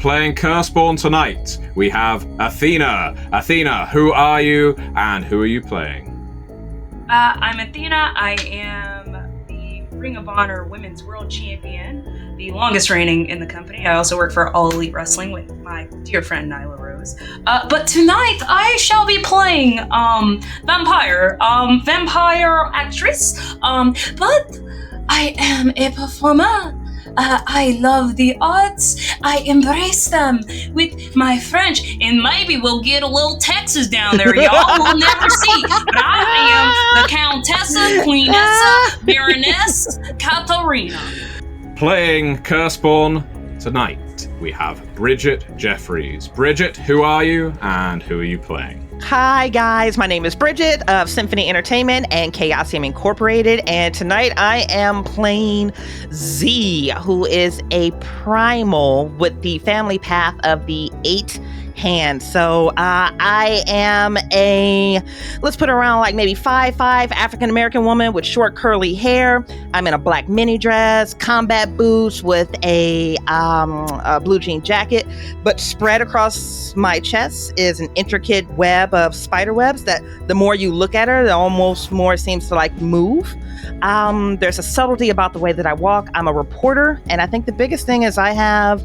Playing Curseborne tonight, we have Athena. Athena, who are you and who are you playing? I'm Athena. I am the Ring of Honor Women's World Champion, the longest reigning in the company. I also work for All Elite Wrestling with my dear friend Nyla Rose. But tonight I shall be playing vampire actress. But I am a performer. I love the arts. I embrace them with my French, and maybe we'll get a little Texas down there, y'all. We'll never see. But I am the Countessa, Queenessa, Baroness, Katharina. Playing Curseborne tonight, we have Bridget Jeffries. Bridget, who are you and who are you playing? Hi guys, my name is Bridget of Symphony Entertainment and Chaosium Incorporated, and tonight I am playing Z, who is a primal with the family path of the 8 hand. So I am a, let's put it around like maybe 5'5" African-American woman with short curly hair. I'm in a black mini dress, combat boots with a blue jean jacket, but spread across my chest is an intricate web of spider webs that the more you look at her, the almost more it seems to like move. There's a subtlety about the way that I walk. I'm a reporter, and I think the biggest thing is I have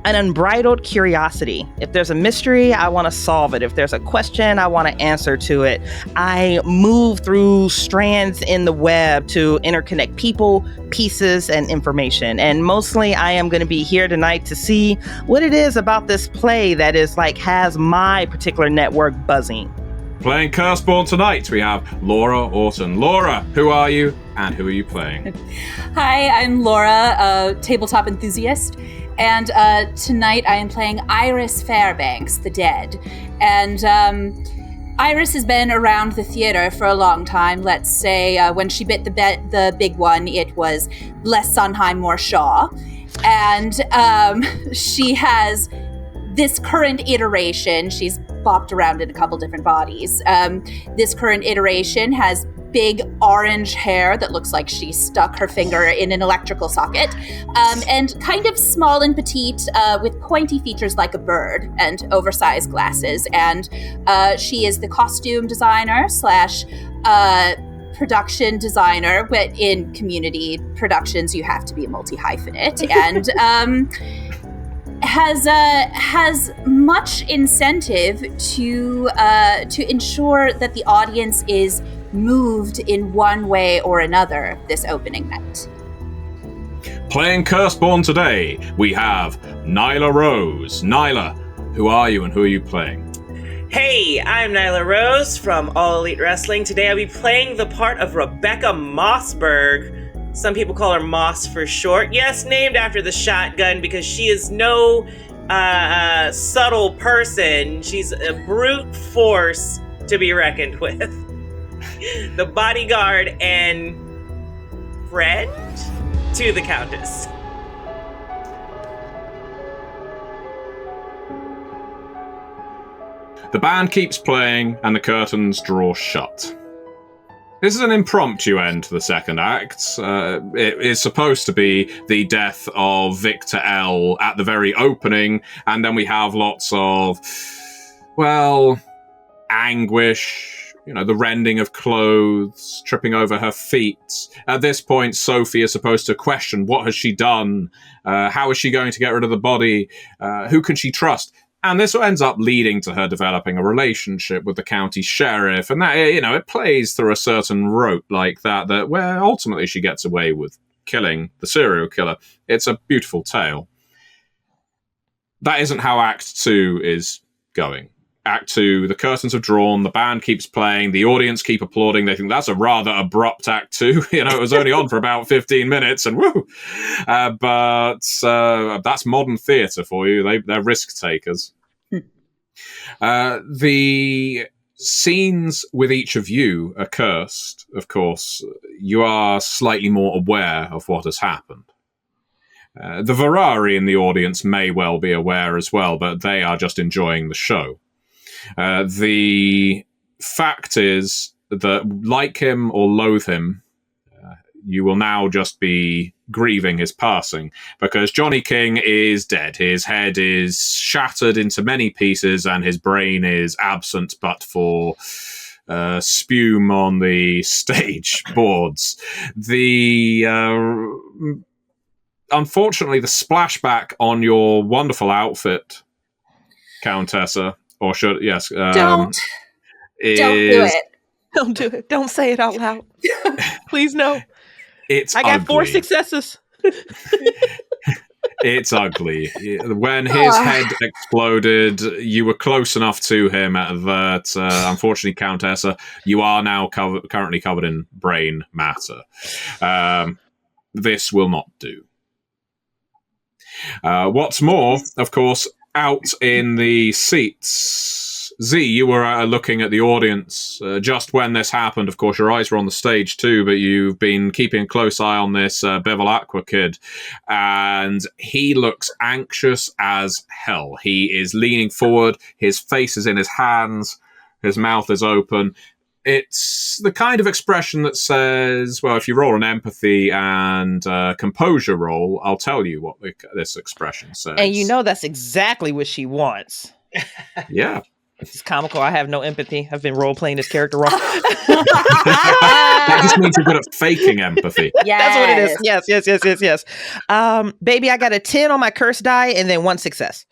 an unbridled curiosity. If there's a mystery, I want to solve it. If there's a question, I want to answer to it. I move through strands in the web to interconnect people, pieces, and information. And mostly I am going to be here tonight to see what it is about this play that is like has my particular network buzzing. Playing Curseborne tonight, we have Laura Orton. Laura, who are you and who are you playing? Hi, I'm Laura, a tabletop enthusiast. And tonight I am playing Iris Fairbanks, the Dead. And Iris has been around the theater for a long time. Let's say when she bit the big one, it was less Sondheim, more Shaw. And she has this current iteration. She's bopped around in a couple different bodies. This current iteration has big orange hair that looks like she stuck her finger in an electrical socket, and kind of small and petite with pointy features like a bird and oversized glasses. And she is the costume designer slash production designer, but in community productions you have to be a multi-hyphenate, and has much incentive to ensure that the audience is moved in one way or another this opening night. Playing Curseborne today, we have Nyla Rose. Nyla, who are you and who are you playing? Hey, I'm Nyla Rose from All Elite Wrestling. Today I'll be playing the part of Rebecca Mossberg. Some people call her Moss for short. Yes, named after the shotgun because she is no subtle person. She's a brute force to be reckoned with. The bodyguard and friend to the Countess. The band keeps playing and the curtains draw shut. This is an impromptu end to the second act. It is supposed to be the death of Victor L. at the very opening, and then we have lots of, well, anguish, the rending of clothes, tripping over her feet. At this point, Sophie is supposed to question, what has she done? How is she going to get rid of the body? Who can she trust? And this ends up leading to her developing a relationship with the county sheriff. And that, it plays through a certain rote like that where ultimately she gets away with killing the serial killer. It's a beautiful tale. That isn't how Act 2 is going. Act 2, the curtains have drawn, the band keeps playing, the audience keep applauding. They think that's a rather abrupt Act 2. It was only on for about 15 minutes and woo! But that's modern theatre for you. They're risk takers. The scenes with each of you are cursed, of course. You are slightly more aware of what has happened. The Verari in the audience may well be aware as well, but they are just enjoying the show. The fact is that, like him or loathe him, you will now just be grieving his passing, because Johnny King is dead. His head is shattered into many pieces, and his brain is absent but for spume on the stage boards. Unfortunately, the splashback on your wonderful outfit, Countessa, or should, yes, Don't do it. Don't do it. Don't say it out loud. Please, no. It's I got ugly. 4 successes. It's ugly. When his head exploded, you were close enough to him that, unfortunately, Countessa, you are now currently covered in brain matter. This will not do. What's more, of course, out in the seats, Z, you were looking at the audience just when this happened. Of course, your eyes were on the stage too, but you've been keeping a close eye on this Bevilacqua kid, and he looks anxious as hell. He is leaning forward, his face is in his hands, his mouth is open. It's the kind of expression that says, well, if you roll an empathy and composure roll, I'll tell you what this expression says. And you know that's exactly what she wants. Yeah. It's comical. I have no empathy. I've been role-playing this character wrong. That just means you're good at faking empathy. That's what it is. Yes. Baby, I got a 10 on my curse die and then 1 success.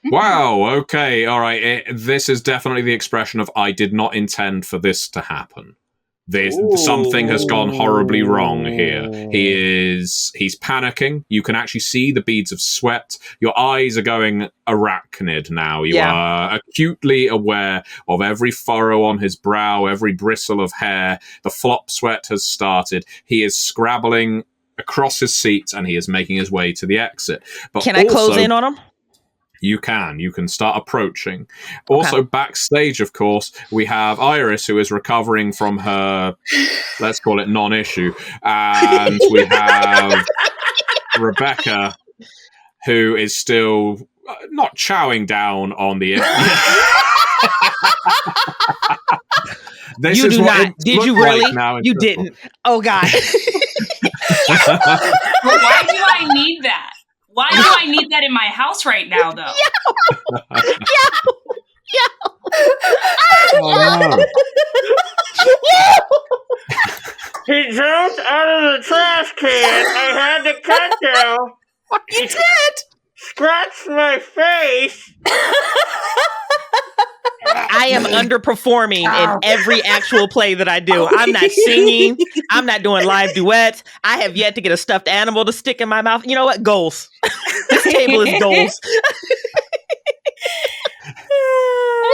Wow, okay, all right. This is definitely the expression of I did not intend for this to happen. Something has gone horribly wrong here. He's panicking. You can actually see the beads of sweat. Your eyes are going arachnid now. You are acutely aware of every furrow on his brow, every bristle of hair. The flop sweat has started. He is scrabbling across his seat, and he is making his way to the exit. But can I close in on him? You can start approaching. Also, backstage, of course, we have Iris, who is recovering from her, let's call it non-issue. And we have Rebecca, who is still not chowing down on the... This you is do what not. Did you really? Like now you didn't. Oh, God. But why do I need that? Why do I need that in my house right now, though? Oh, no. He jumped out of the trash can. I had to catch him. You did. Scratched my face. I am underperforming in every actual play that I do. I'm not singing. I'm not doing live duets. I have yet to get a stuffed animal to stick in my mouth. You know what? Goals. This table is goals.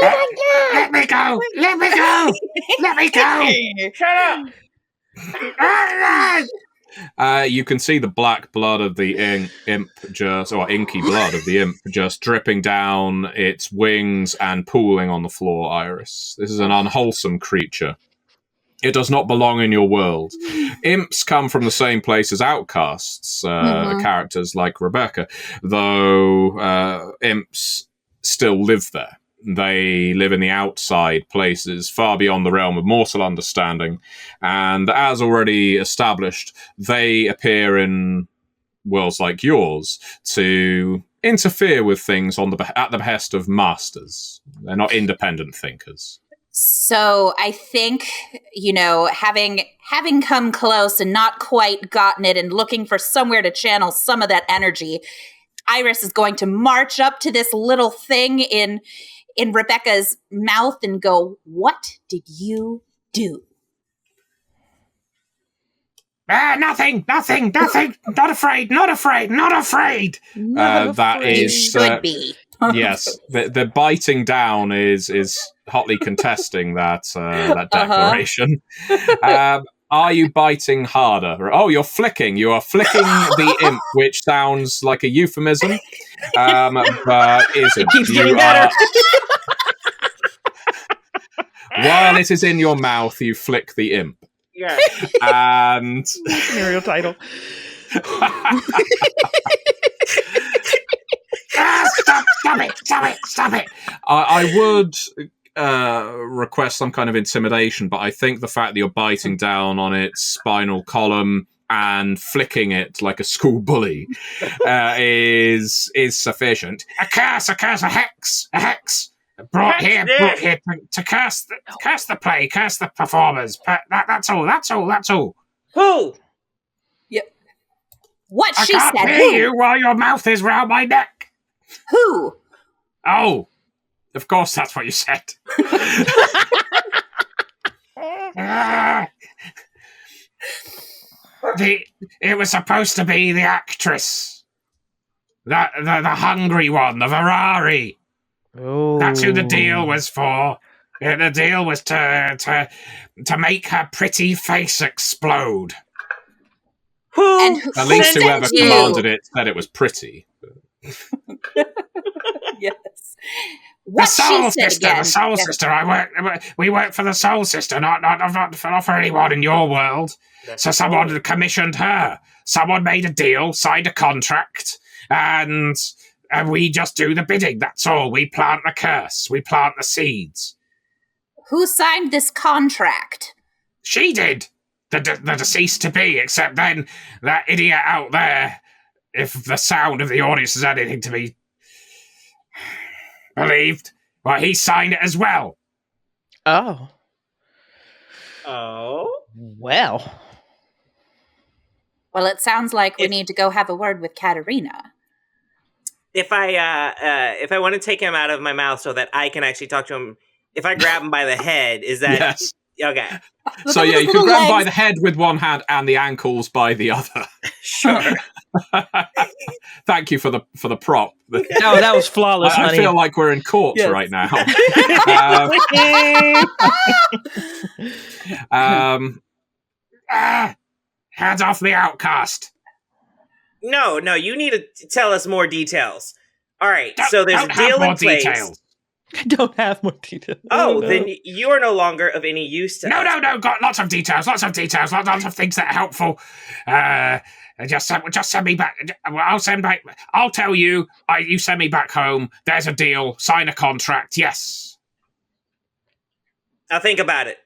Let me go! Let me go! Let me go! Shut up! You can see the black blood of the imp inky blood of the imp just dripping down its wings and pooling on the floor, Iris. This is an unwholesome creature. It does not belong in your world. Imps come from the same place as outcasts, characters like Rebecca, though imps still live there. They live in the outside places, far beyond the realm of mortal understanding. And as already established, they appear in worlds like yours to interfere with things at the behest of masters. They're not independent thinkers. So I think, having come close and not quite gotten it and looking for somewhere to channel some of that energy, Iris is going to march up to this little thing in Rebecca's mouth and go, "What did you do?" Nothing. Not afraid. That is should be. Yes, the biting down is hotly contesting that declaration. Are you biting harder? Oh, you're flicking. You are flicking the imp, which sounds like a euphemism, but isn't. It keeps getting better. While it is in your mouth, you flick the imp. Yeah. And Scenario title. Stop it. I would request some kind of intimidation, but I think the fact that you're biting down on its spinal column and flicking it like a school bully is sufficient. A hex, a hex. Brought here to curse the play, curse the performers. That's all. Who? Yep. What I she can't said. hear you while your mouth is round my neck. Who? Oh, of course that's what you said. It was supposed to be the actress, the hungry one, the Ferrari. Oh. That's who the deal was for. The deal was to make her pretty face explode. Who? And At least sent whoever you? commanded it said it was pretty. Yes. What The Soul she said Sister, again. the Soul Yes. Sister. We work for the Soul Sister, not for anyone in your world. So someone had commissioned her. Someone made a deal, signed a contract, and we just do the bidding. That's all. We plant the curse. We plant the seeds. Who signed this contract? She did. The deceased to be. Except then that idiot out there. If the sound of the audience is anything to be believed, well, he signed it as well. Oh. Oh? Well. Well, it sounds like we need to go have a word with Katerina. If I want to take him out of my mouth so that I can actually talk to him, if I grab him by the head, is that Yes. okay? So yeah, you can grab him by the head with one hand and the ankles by the other. Sure. Thank you for the prop. No, that was flawless, I honey. feel like we're in court Yes. right now. Hands off the outcast. No, you need to tell us more details. All right, so there's a Don't deal have more in place. details. I don't have more details. Oh, no. then you are no longer of any use to us. No, got lots of details, lots of things that are helpful. Just send me back. I'll tell you. You send me back home. There's a deal. Sign a contract. Yes. I'll think about it.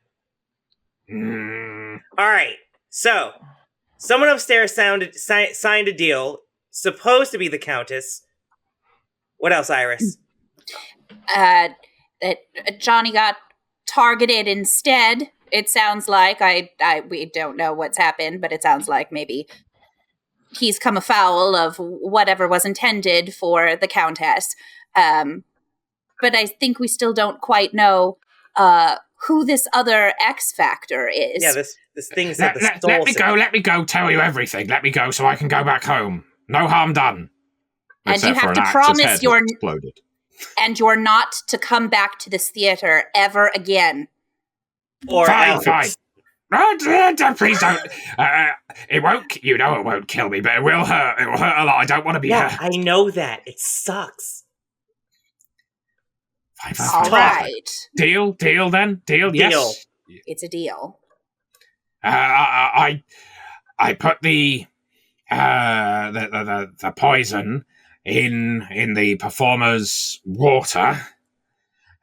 Mm. All right, so someone upstairs signed a deal. Supposed to be the Countess. What else, Iris? That Johnny got targeted instead. It sounds like we don't know what's happened, but it sounds like maybe he's come afoul of whatever was intended for the Countess. But I think we still don't quite know who this other X Factor is. Yeah, this thing said the soul. Let me go. Tell you everything. Let me go so I can go back home. No harm done. And Except you have for to an actor's promise head you're- that exploded. And you're not to come back to this theater ever again. Or Fine. else. No, please don't. It won't. You know, it won't kill me, but it will hurt. It will hurt a lot. I don't want to be Yeah, hurt. I know that. It sucks. Fine. All right. Deal. Then. Deal. Yes. It's a deal. I put the poison in the performer's water,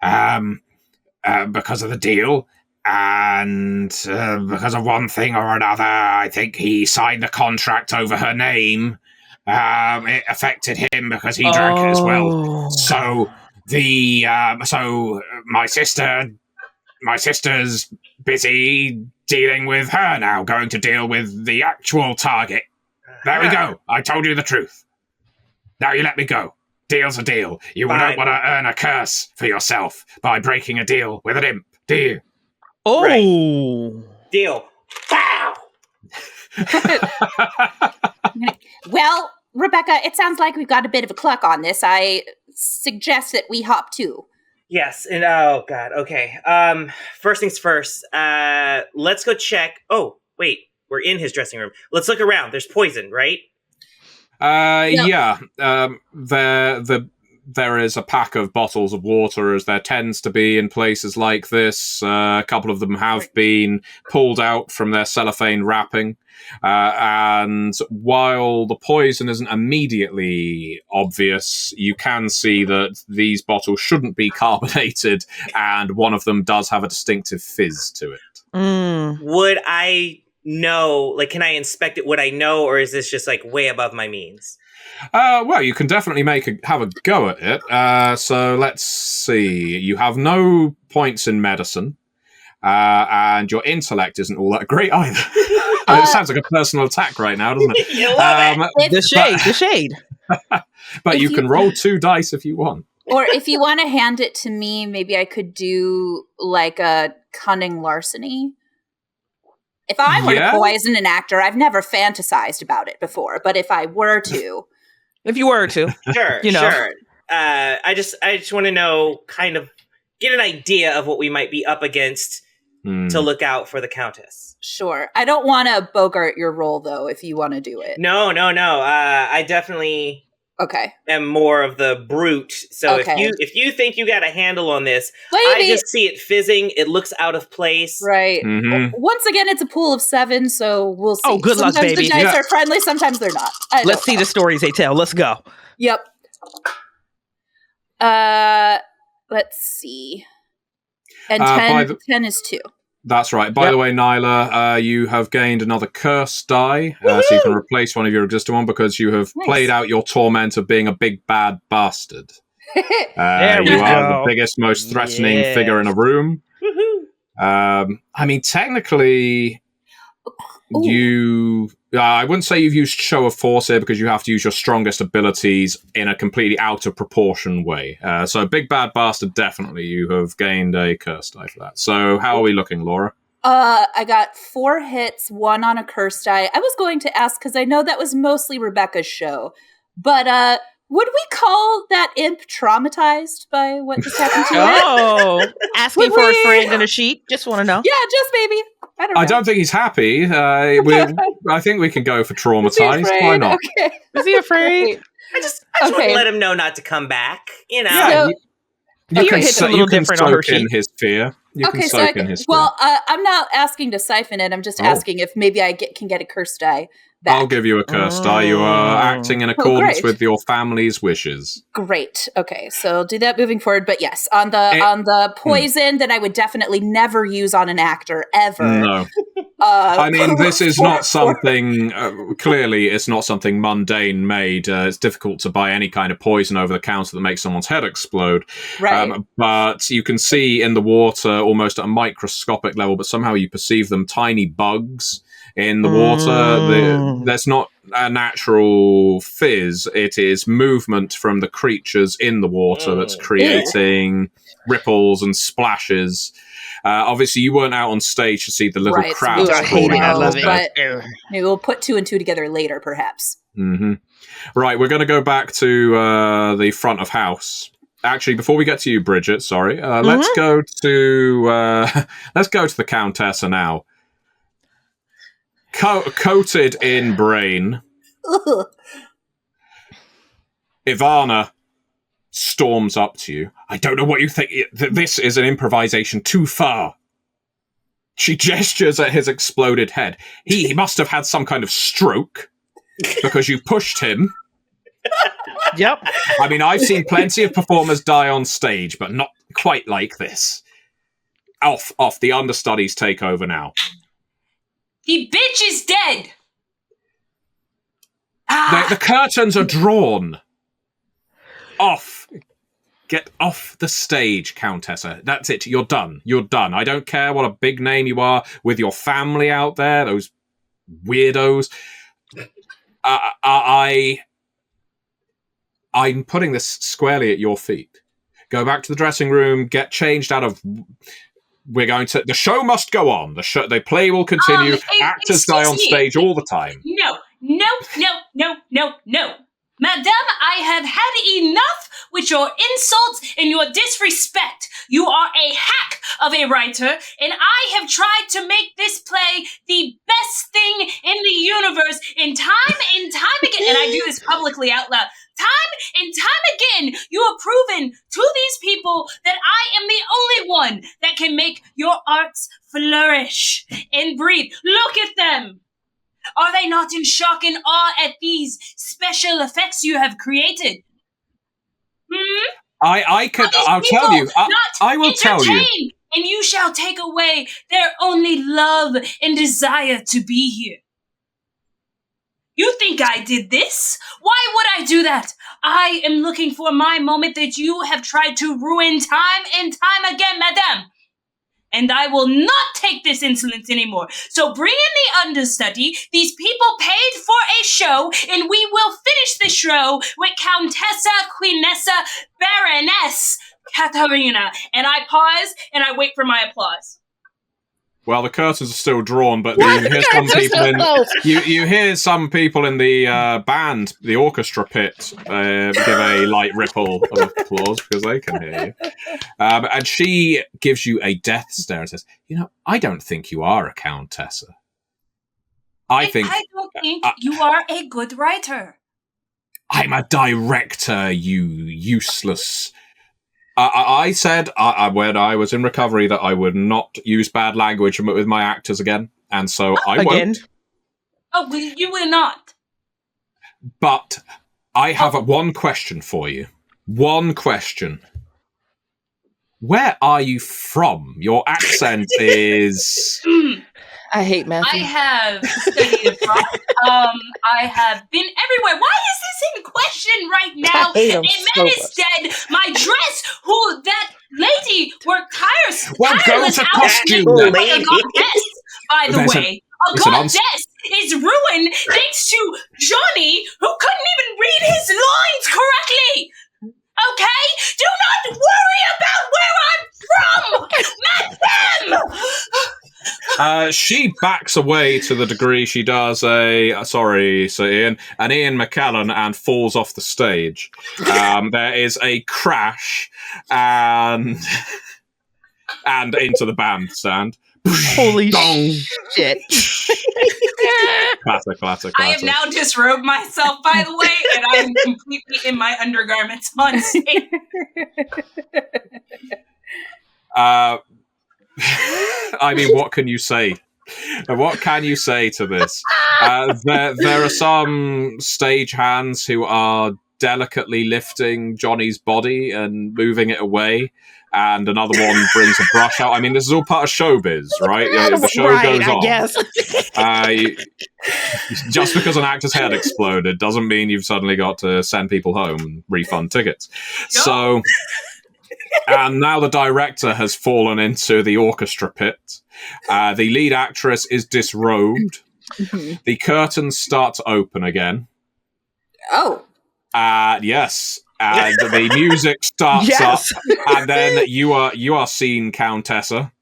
because of the deal, and because of one thing or another. I think he signed a contract over her name. It affected him because he drank it as well. So my sister's busy dealing with her now, going to deal with the actual target. There we go. I told you the truth. Now you let me go. Deal's a deal. You Fine. don't want to earn a curse for yourself by breaking a deal with an imp, do you? Oh. Right. Deal. Pow! Well, Rebecca, it sounds like we've got a bit of a cluck on this. I suggest that we hop too. Yes, and oh god, okay. First things first. Let's go check. Oh, wait, we're in his dressing room. Let's look around. There's poison, right? Yeah. There is a pack of bottles of water, as there tends to be in places like this. A couple of them have been pulled out from their cellophane wrapping. And while the poison isn't immediately obvious, you can see that these bottles shouldn't be carbonated, and one of them does have a distinctive fizz to it. Mm. Would I know? Like, can I inspect it? Would I know, or is this just like way above my means? Well, you can definitely have a go at it. So let's see. You have no points in medicine, and your intellect isn't all that great either. It sounds like a personal attack right now, doesn't it? You love it. The shade. But If you you- can roll 2 dice if you want. Or if you want to hand it to me, maybe I could do like a cunning larceny. If I were Yeah. to poison an actor, I've never fantasized about it before, but if I were to, If you were to. Sure, You know. sure. I just want to know, kind of get an idea of what we might be up against to look out for the Countess. sure. I don't want to bogart your roll though, if you want to do it. No. I definitely Okay. am more of the brute. So Okay. if you think you got a handle on this, I Maybe. just see it fizzing. It looks out of place. Right. Mhm. Once again, it's a pool of 7, so we'll see. Oh, good luck, sometimes baby. the dice Yeah. are friendly, sometimes they're not. Let's see the stories they tell. Let's go. Yep. Let's see. And By 10 is 2. That's right. By Yep. the way, Nyla, you have gained another curse die, so you can replace one of your existing one because you have Nice. played out your torment of being a big bad bastard. There we You are go. the biggest, most threatening Yes. figure in a room. Woohoo. I mean, technically, Ooh. I wouldn't say you've used show of force here because you have to use your strongest abilities in a completely out of proportion way. So big bad bastard, definitely you have gained a curse die for that. So how are we looking, Laura? I got 4 hits, 1 on a curse die. I was going to ask because I know that was mostly Rebecca's show, but would we call that imp traumatized by what just happened to it? Oh, asking Would for a we- friend and a sheep. Just want to know. Yeah, just maybe. I don't know. I don't think he's happy. I think we can go for Is he traumatized. afraid? Why not? Okay. Is he afraid? Great. I just Okay. want to let him know not to come back. You know. Yeah, So- you Fear can, hits a so, little you can different on her soak in sheet. his fear. You Okay, can so soak in his fear. well, I'm not asking to siphon it. I'm just Oh. asking if maybe I can get a curse die back. I'll give you a curse die. You are acting in accordance great. with your family's wishes. Great. Okay, so I'll do that moving forward. But yes, on the poison that I would definitely never use on an actor ever. No. I mean, this is for- not something, clearly, it's not something mundane made. It's difficult to buy any kind of poison over the counter that makes someone's head explode. Right. But you can see in the water, almost at a microscopic level, but somehow you perceive them tiny bugs in the water. That's not a natural fizz. It is movement from the creatures in the water that's creating ripples and splashes. Obviously, you weren't out on stage to see the little Right, so crowds we don't crawling know, out of but bed. maybe we'll put 2 and 2 together later, perhaps. Mm-hmm. Right, we're going to go back to the front of house. Actually, before we get to you, Bridget, sorry, let's go to the Countessa now. Coated in brain, Ugh. Ivana storms up to you. I don't know what you think. This is an improvisation too far. She gestures at his exploded head. He must have had some kind of stroke because you pushed him. Yep. I mean, I've seen plenty of performers die on stage, but not quite like this. Off. The understudies take over now. The bitch is dead. The curtains are drawn. Off. Get off the stage, Countessa. That's it. You're done. You're done. I don't care what a big name you are with your family out there, those weirdos. I'm putting this squarely at your feet. Go back to the dressing room, get changed out of... We're going to... The show must go on. The play will continue. Actors die on excuse me. stage all the time. No. Madame, I have had enough with your insults and your disrespect. You are a hack of a writer, and I have tried to make this play the best thing in the universe in time and time again. And I do this publicly out loud. Time and time again, you have proven to these people that I am the only one that can make your arts flourish and breathe. Look at them. Are they not in shock and awe at these special effects you have created? I'll tell you. I will tell you. and you shall take away their only love and desire to be here. You think I did this? Why would I do that? I am looking for my moment that you have tried to ruin time and time again, madame. And I will not take this insolence anymore. So bring in the understudy. These people paid for a show, and we will finish the show with Countessa, Queenessa, Baroness, Katarina. And I pause, and I wait for my applause. Well, the curtains are still drawn, but you hear some people you hear some people in the band, the orchestra pit, give a light ripple of applause because they can hear you. And she gives you a death stare and says, I don't think you are a countessa. I don't think you are a good writer. I'm a director, you useless... I said when I was in recovery that I would not use bad language with my actors again, and so I won't. Oh, well, you will not. But I have one question for you. One question. Where are you from? Your accent is... I hate Matthew. I have studied abroad. I have been everywhere. Why is this in question right now? A man is dead. My dress, who that lady worked tireless. Well, go to costume A then. goddess, by the way. A goddess is ruined thanks to Johnny, who couldn't even read his lines correctly. Okay? Do not worry about where I'm from! Madam! She backs away to the degree she does an Ian McKellen and falls off the stage. There is a crash and into the bandstand. Holy shit. Classic. I have now disrobed myself, by the way, and I'm completely in my undergarments on stage. I mean, what can you say? What can you say to this? There are some stagehands who are delicately lifting Johnny's body and moving it away, and another one brings a brush out. I mean, this is all part of showbiz, right? The show goes on. I guess. Just because an actor's head exploded doesn't mean you've suddenly got to send people home and refund tickets. So... And now the director has fallen into the orchestra pit. The lead actress is disrobed. The curtains start to open again. Oh. Yes. And the music starts up. And then you are seen, Countessa.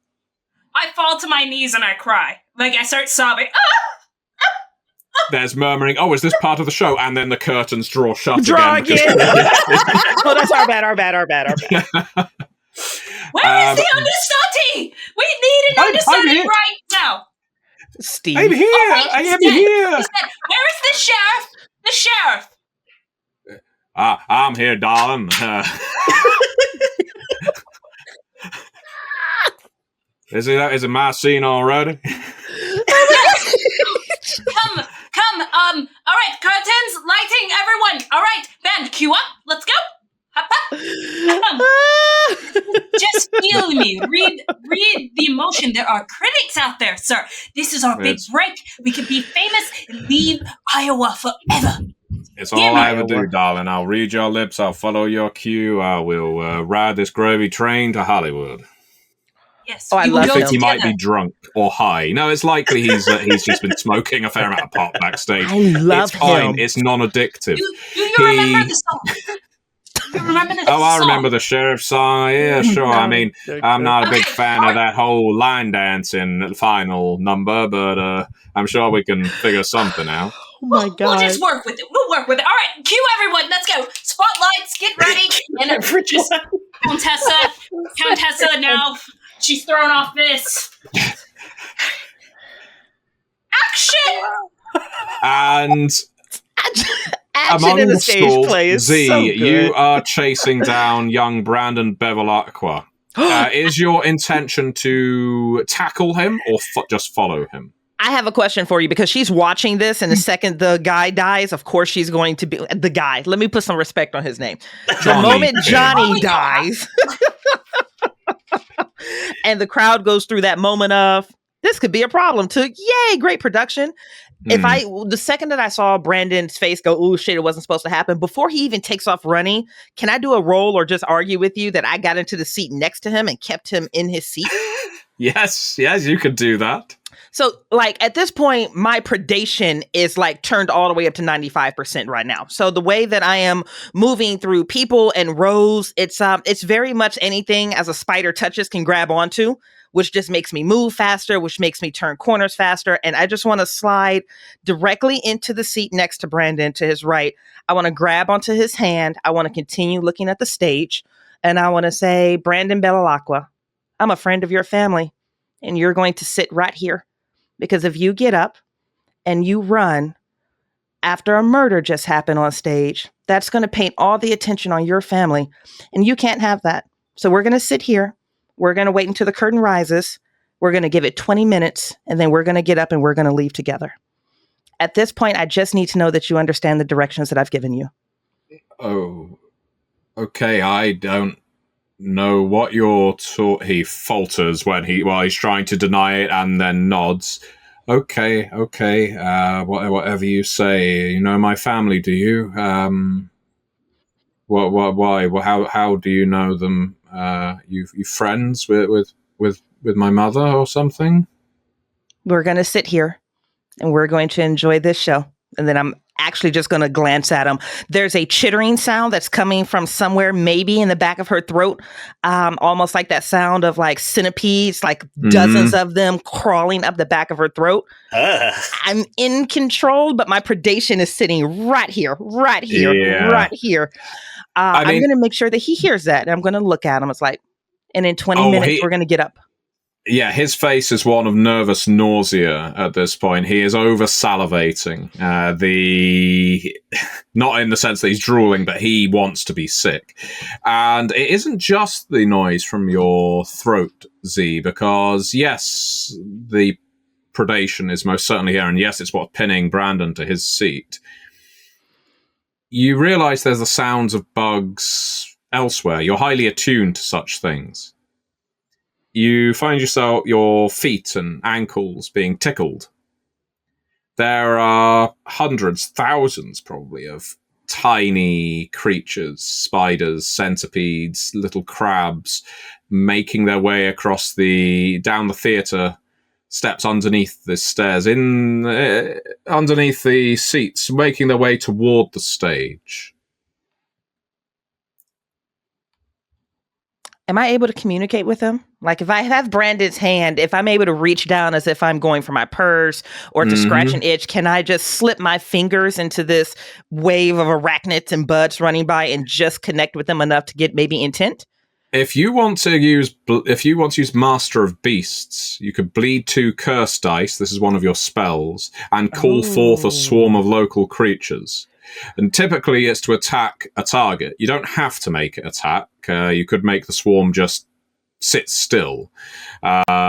I fall to my knees and I cry. Like, I start sobbing. There's murmuring, is this part of the show? And then the curtains draw shut again. Oh, that's our bad. Where is the understudy? We need an understudy right now. Steve. I'm here. I am here. Where is the sheriff? The sheriff. I'm here, darling. Is it my scene already? Come, all right, curtains, lighting, everyone. All right, band, cue up, let's go. Hop up. Just feel me, read the emotion. There are critics out there, sir. This is our big break. We could be famous and leave Iowa forever. It's all I ever do, darling. I'll read your lips, I'll follow your cue, I will ride this gravy train to Hollywood. Yes. I think he might be drunk or high. No, it's likely he's just been smoking a fair amount of pot backstage. I love it's fine. him. It's non-addictive. Do you remember the song? Do you remember the song? I remember the sheriff's song. Yeah, sure. I mean, I'm not a big fan of that whole line dancing final number, but I'm sure we can figure something out. Oh my God. We'll just work with it. All right, cue everyone. Let's go. Spotlights, get ready. And just Countessa now. She's thrown off this. Action! And among in the stage stalls, play is Z, so good. you are chasing down young Brandon Bevilacqua. Is your intention to tackle him or just follow him? I have a question for you because she's watching this, and the second the guy dies, of course she's going to be the guy. Let me put some respect on his name. Johnny. The moment Johnny dies, And the crowd goes through that moment of, this could be a problem to, yay, great production. The second that I saw Brandon's face go, oh shit, it wasn't supposed to happen, before he even takes off running, can I do a roll or just argue with you that I got into the seat next to him and kept him in his seat? Yes, you could do that. So, like, at this point, my predation is like turned all the way up to 95% right now. So the way that I am moving through people and rows, it's very much anything as a spider touches can grab onto, which just makes me move faster, which makes me turn corners faster. And I just want to slide directly into the seat next to Brandon to his right. I want to grab onto his hand. I want to continue looking at the stage. And I want to say, Brandon Belalacqua, I'm a friend of your family, and you're going to sit right here. Because if you get up and you run after a murder just happened on stage, that's going to paint all the attention on your family. And you can't have that. So we're going to sit here. We're going to wait until the curtain rises. We're going to give it 20 minutes. And then we're going to get up and we're going to leave together. At this point, I just need to know that you understand the directions that I've given you. Oh, okay. I don't know what you're he falters while he's trying to deny it and then nods. Okay. Whatever you say. You know my family, do you? Why? How do you know them? You friends with my mother or something? We're going to sit here and we're going to enjoy this show. And then I'm actually just going to glance at him. There's a chittering sound that's coming from somewhere, maybe in the back of her throat. Almost like that sound of like centipedes, like dozens of them crawling up the back of her throat. I'm in control, but my predation is sitting right here. I'm going to make sure that he hears that. And I'm going to look at him. It's like, and in 20 minutes, we're going to get up. Yeah, his face is one of nervous nausea at this point. He is over salivating. Not in the sense that he's drooling, but he wants to be sick. And it isn't just the noise from your throat, Z, because yes, the predation is most certainly here, and yes, it's what's pinning Brandon to his seat. You realize there's the sounds of bugs elsewhere. You're highly attuned to such things. You find yourself, your feet and ankles being tickled. There are hundreds, thousands probably, of tiny creatures, spiders, centipedes, little crabs, making their way across down the theatre steps underneath the stairs, underneath the seats, making their way toward the stage. Am I able to communicate with him? Like if I have Brandon's hand, if I'm able to reach down as if I'm going for my purse or to scratch an itch, can I just slip my fingers into this wave of arachnids and buds running by and just connect with them enough to get maybe intent? If you want to use Master of Beasts, you could bleed 2 curse dice. This is one of your spells, and call forth a swarm of local creatures. And typically it's to attack a target. You don't have to make it attack. You could make the swarm just sit still. It's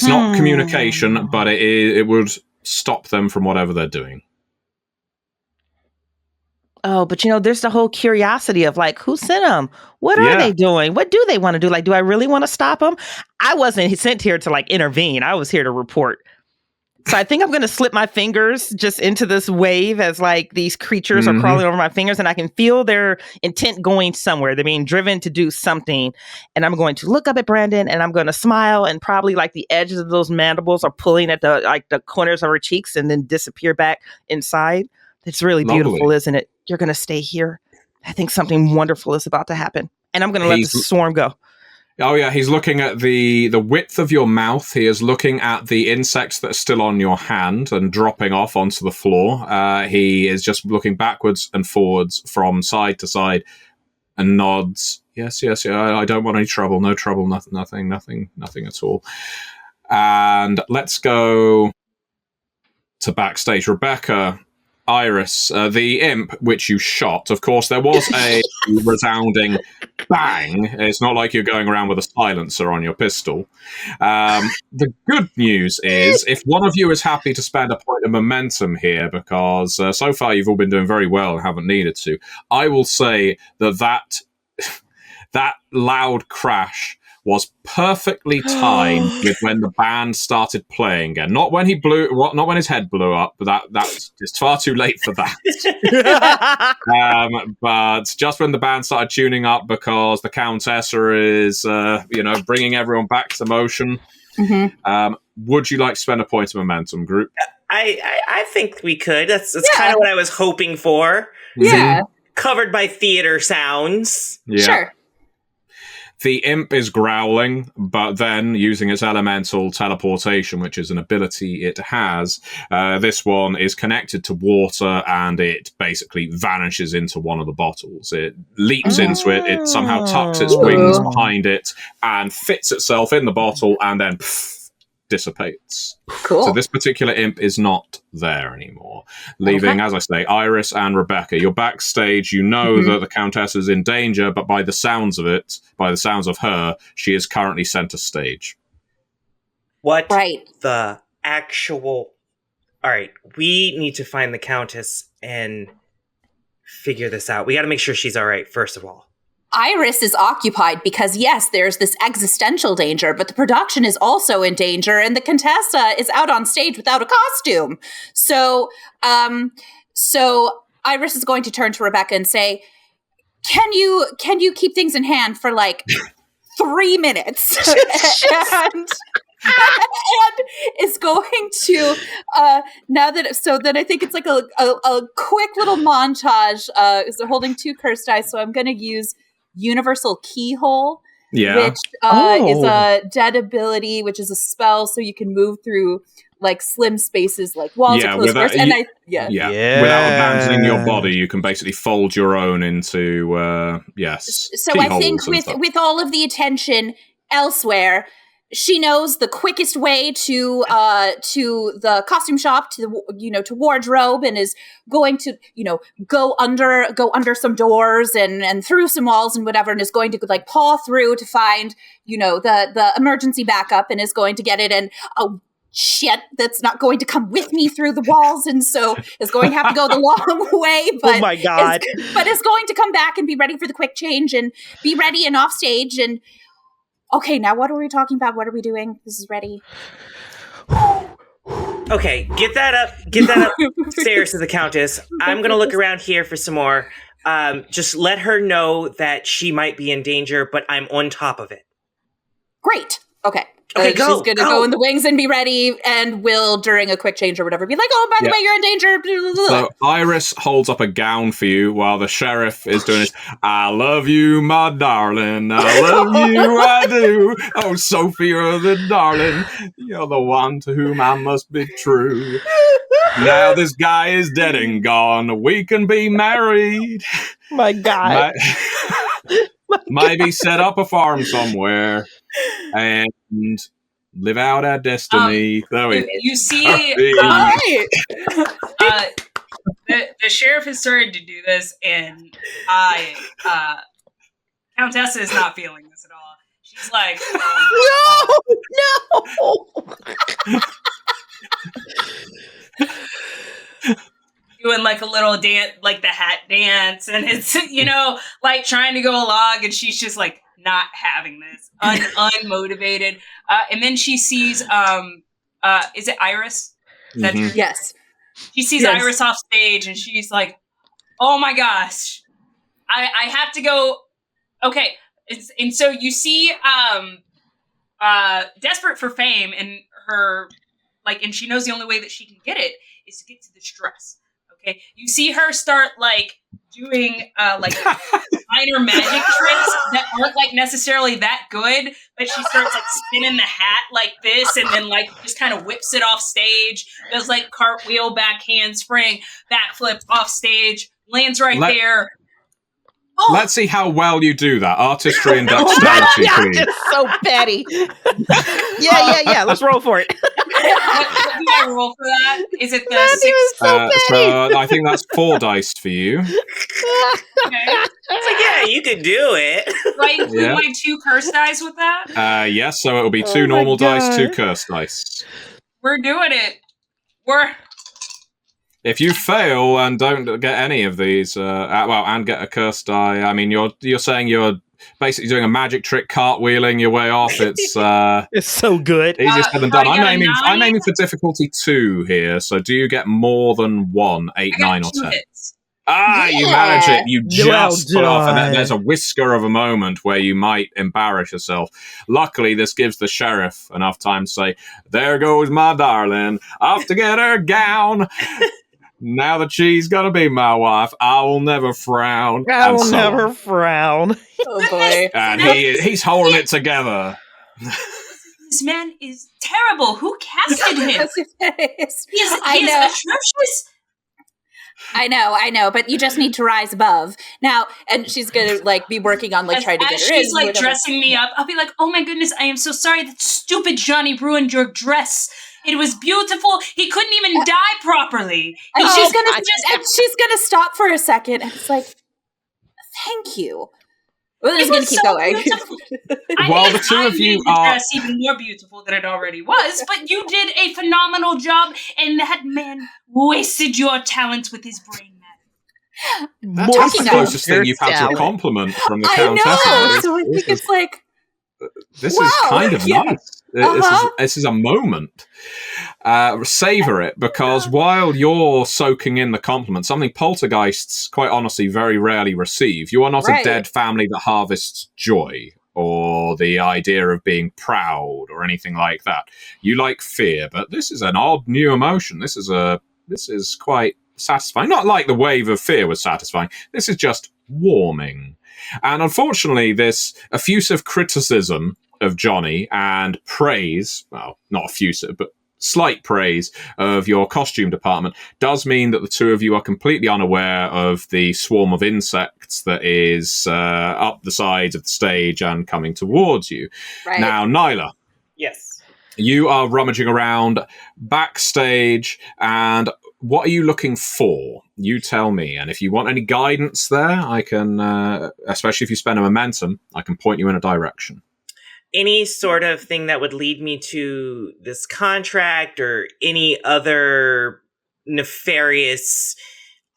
not communication, but it would stop them from whatever they're doing. Oh, but there's the whole curiosity of like, who sent them? What are they doing? What do they want to do? Like, do I really want to stop them? I wasn't sent here to like intervene. I was here to report. So I think I'm going to slip my fingers just into this wave as like these creatures are crawling over my fingers, and I can feel their intent going somewhere. They're being driven to do something. And I'm going to look up at Brandon and I'm going to smile, and probably like the edges of those mandibles are pulling at the corners of her cheeks and then disappear back inside. It's really beautiful, isn't it? You're going to stay here. I think something wonderful is about to happen. And I'm going to let the swarm go. Oh, yeah, he's looking at the width of your mouth. He is looking at the insects that are still on your hand and dropping off onto the floor. He is just looking backwards and forwards from side to side and nods. Yes, I don't want any trouble. No trouble, nothing at all. And let's go to backstage. Rebecca, Iris, the imp which you shot, of course, there was a resounding bang. It's not like you're going around with a silencer on your pistol. The good news is, if one of you is happy to spend a point of momentum here, because so far you've all been doing very well and haven't needed to, I will say that that loud crash was perfectly timed with when the band started playing again. Not when not when his head blew up, but that's just far too late for that. But just when the band started tuning up, because the Countessa is, bringing everyone back to motion. Mm-hmm. Would you like to spend a point of momentum, group? I think we could. That's kind of what I was hoping for. Yeah. Covered by theater sounds. Yeah. Sure. The imp is growling, but then using its elemental teleportation, which is an ability it has, this one is connected to water and it basically vanishes into one of the bottles. It leaps into it, it somehow tucks its wings behind it and fits itself in the bottle and then dissipates. Cool. So this particular imp is not there anymore, leaving, as I say, Iris and Rebecca. You're backstage. You know that the Countess is in danger, but by the sounds of her, she is currently center stage. What the actual... All right, we need to find the Countess and figure this out. We got to make sure she's all right, first of all. Iris is occupied because, yes, there's this existential danger, but the production is also in danger, and the Contessa is out on stage without a costume. So Iris is going to turn to Rebecca and say, "Can you keep things in hand for like 3 minutes?" and is going to then I think it's like a quick little montage. Is they're holding 2 curse dice, so I'm going to use Universal Keyhole, which is a dead ability, which is a spell, so you can move through like slim spaces, like walls or closed doors. And without abandoning your body, you can basically fold your own into So I think with all of the attention elsewhere, she knows the quickest way to the costume shop, to wardrobe, and is going to go under some doors and through some walls and whatever, and is going to like paw through to find the emergency backup, and is going to get it. And shit, that's not going to come with me through the walls, and so is going to have to go the long way. But oh my god! But is going to come back and be ready for the quick change and be ready and off stage and. Okay, now what are we talking about? What are we doing? This is ready. Okay, get that up stairs to the Countess. I'm going to look around here for some more. Just let her know that she might be in danger, but I'm on top of it. Great. Okay. Okay, go. She's going to go in the wings and be ready, and will, during a quick change or whatever, be like, "Oh, by the way, you're in danger." So Iris holds up a gown for you while the sheriff is doing this. "I love you, my darling. I love you, I do. Oh, Sophia, the darling. You're the one to whom I must be true. Now this guy is dead and gone. We can be married." My God. Maybe set up a farm somewhere and live out our destiny. You see, the sheriff has started to do this, and Countessa is not feeling this at all. She's like, no. Doing like a little dance, like the hat dance, and it's like trying to go along, and she's just like not having this, unmotivated. And then she sees, is it Iris? Is that true? Yes. She sees Iris off stage, and she's like, "Oh my gosh, I have to go." Okay, and so you see, desperate for fame, and her and she knows the only way that she can get it is to get to this dress. Okay, you see her start doing minor magic tricks that aren't necessarily that good, but she starts spinning the hat like this, and then just kind of whips it off stage. Does cartwheel, back handspring, backflip off stage, lands there. Oh. Let's see how well you do that. Artistry and dexterity, please. Just so petty. Yeah. Let's roll for it. What do I roll for that? Is it the 6? So I think that's 4 dice for you. Okay. Yeah, you could do it. Do I include my 2 curse dice with that? Yes, so it'll be 2 normal dice, 2 curse dice. We're doing it. If you fail and don't get any of these, and get a curse die, I mean, you're saying you're basically doing a magic trick, cartwheeling your way off. It's It's so good. easier said than done. I got a I'm 9. aiming for difficulty 2 here. So do you get more than 1, 8, I got 9, or 2 10? hits. You manage it. You Well just pull off, and done. there's a whisker of a moment where you might embarrass yourself. Luckily, this gives the sheriff enough time to say, "There goes my darling, off to get her gown. Now that she's gonna be my wife, I will never frown." I and will so never on. frown. Oh boy. And he's holding it together. This man is terrible. Who casted him? That's your face. He is I know. atrocious. I know, but you just need to rise above now. And she's gonna like be working on like trying to get As her in. she's like whatever. dressing me up, I'll be like, "Oh my goodness, I am so sorry that stupid Johnny ruined your dress. It was beautiful. He couldn't even die properly." And Oh, she's gonna stop for a second, and it's like, thank you. We're just gonna keep going. While the two of you made the are- dress even more beautiful than it already was, but you did a phenomenal job, and that man wasted your talents with his brain matter. That's Talking the of closest thing you've had to a talent. compliment from the I Countess. know. So I think it's like, This Wow, is kind of yeah. nice. Uh-huh. This is a moment. Savor it, because while you're soaking in the compliment, something poltergeists, quite honestly, very rarely receive. You are not Right. a dead family that harvests joy or the idea of being proud or anything like that. You like fear, but this is an odd new emotion. This is quite satisfying. Not like the wave of fear was satisfying. This is just warming. And unfortunately, this effusive criticism of Johnny and praise, well, not effusive, but slight praise of your costume department does mean that the two of you are completely unaware of the swarm of insects that is up the sides of the stage and coming towards you. right. Now, Nyla, Yes. you are rummaging around backstage, and what are you looking for? You tell me. And if you want any guidance there, I can, especially if you spend a momentum, I can point you in a direction. Any sort of thing that would lead me to this contract or any other nefarious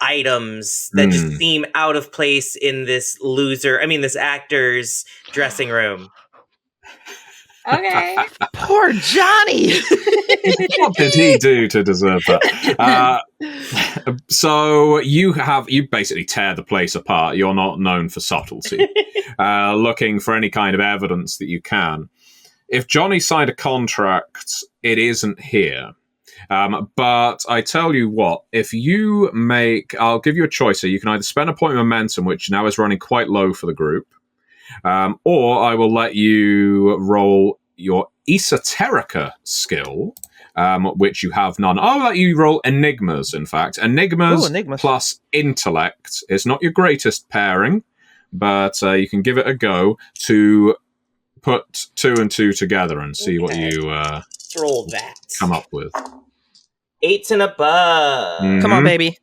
items that just seem out of place in this actor's dressing room. Okay. Poor Johnny. What did he do to deserve that? So you basically tear the place apart. You're not known for subtlety. Looking for any kind of evidence that you can. If Johnny signed a contract, it isn't here. But I tell you what, I'll give you a choice here. You can either spend a point of momentum, which now is running quite low for the group, or I will let you roll your esoterica skill, which you have none. I'll let you roll enigmas, in fact. Enigmas plus intellect is not your greatest pairing, but you can give it a go to put 2 and 2 together and see what you Let's roll that. come up with. 8s and above. Come on, baby.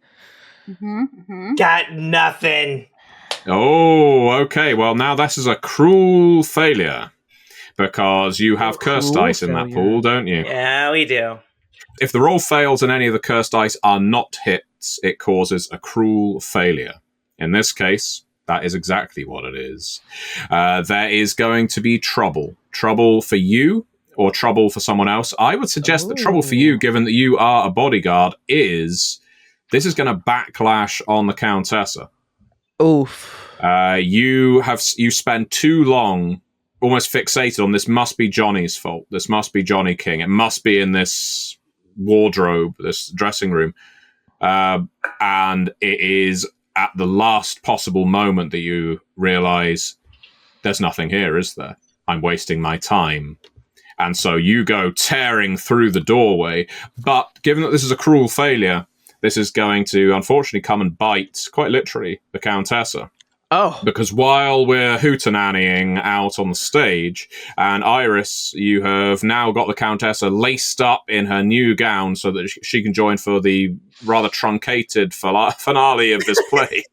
Mm-hmm, mm-hmm. Got nothing. Oh, okay. Well, now this is a cruel failure, because you have cursed Cruel dice in that failure. pool, don't you? Yeah, we do. If the roll fails and any of the cursed dice are not hits, it causes a cruel failure. In this case, that is exactly what it is. There is going to be trouble. Trouble for you or trouble for someone else. I would suggest that trouble for you, given that you are a bodyguard, this is going to backlash on the Countessa. Oof. You spend too long almost fixated on this must be Johnny's fault. This must be Johnny King. It must be in this wardrobe, this dressing room. And it is at the last possible moment that you realize there's nothing here, is there? I'm wasting my time. And so you go tearing through the doorway. But given that this is a cruel failure, this is going to unfortunately come and bite, quite literally, the Countessa. Oh. Because while we're hootenannying out on the stage, and Iris, you have now got the Countessa laced up in her new gown so that she can join for the rather truncated finale of this play.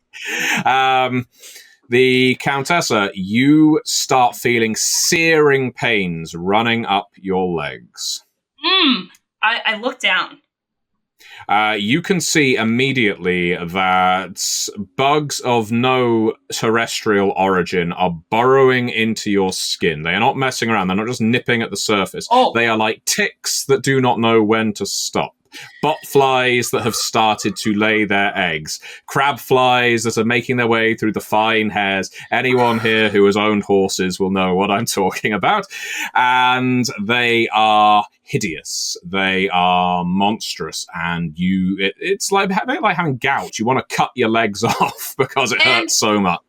The Countessa, you start feeling searing pains running up your legs. I look down. You can see immediately that bugs of no terrestrial origin are burrowing into your skin. They are not messing around. They're not just nipping at the surface. Oh. They are like ticks that do not know when to stop. Botflies that have started to lay their eggs. Crab flies that are making their way through the fine hairs. Anyone here who has owned horses will know what I'm talking about. And they are hideous. They are monstrous. And it's like a bit like having gout. You want to cut your legs off because it hurts so much.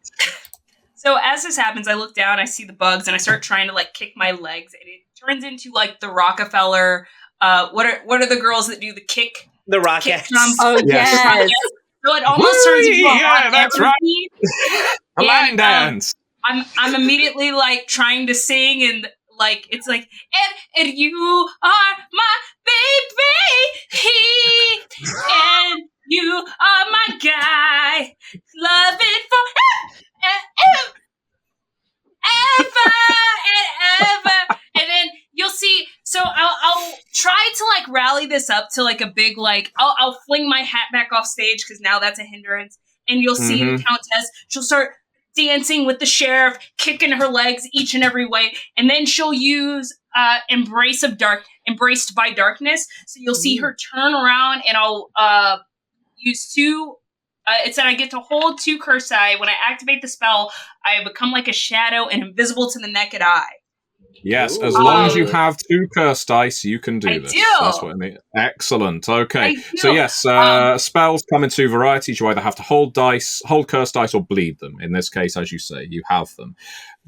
So as this happens, I look down, I see the bugs, and I start trying to like kick my legs, and it turns into like the Rockefeller. What are the girls that do the kick? The Rockettes. Oh, yes. So it almost turns into a yeah, that's right. A line And, dance. I'm immediately like trying to sing, and like it's like and you are my baby, and you are my guy. Love it forever and ever, and then you'll see. So I'll try to like rally this up to like a big like I'll fling my hat back off stage because now that's a hindrance, and you'll see the Countess. She'll start dancing with the sheriff, kicking her legs each and every way, and then she'll use Embraced by Darkness. So you'll see her turn around, and I'll use two. It said I get to hold 2 curse eye. When I activate the spell, I become like a shadow and invisible to the naked eye. Yes, as long as you have 2 curse dice, you can do this. do. That's what I mean. Excellent. Okay. I do. So yes, spells come in 2 varieties. You either have to hold curse dice, or bleed them. In this case, as you say, you have them.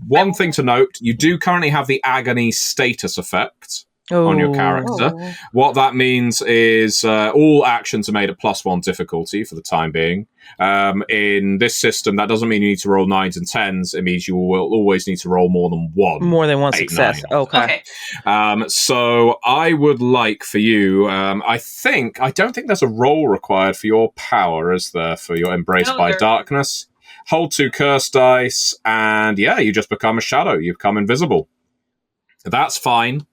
One thing to note, you do currently have the agony status effect on your character. What that means is all actions are made at +1 difficulty for the time being. In this system, that doesn't mean you need to roll 9s and 10s. It means you will always need to roll more than one. More than one 8, success. 9. Okay. So I would like for you, I don't think there's a roll required for your power, is there, for your Embraced by Darkness? Hold 2 curse dice, and yeah, you just become a shadow. You become invisible. That's fine.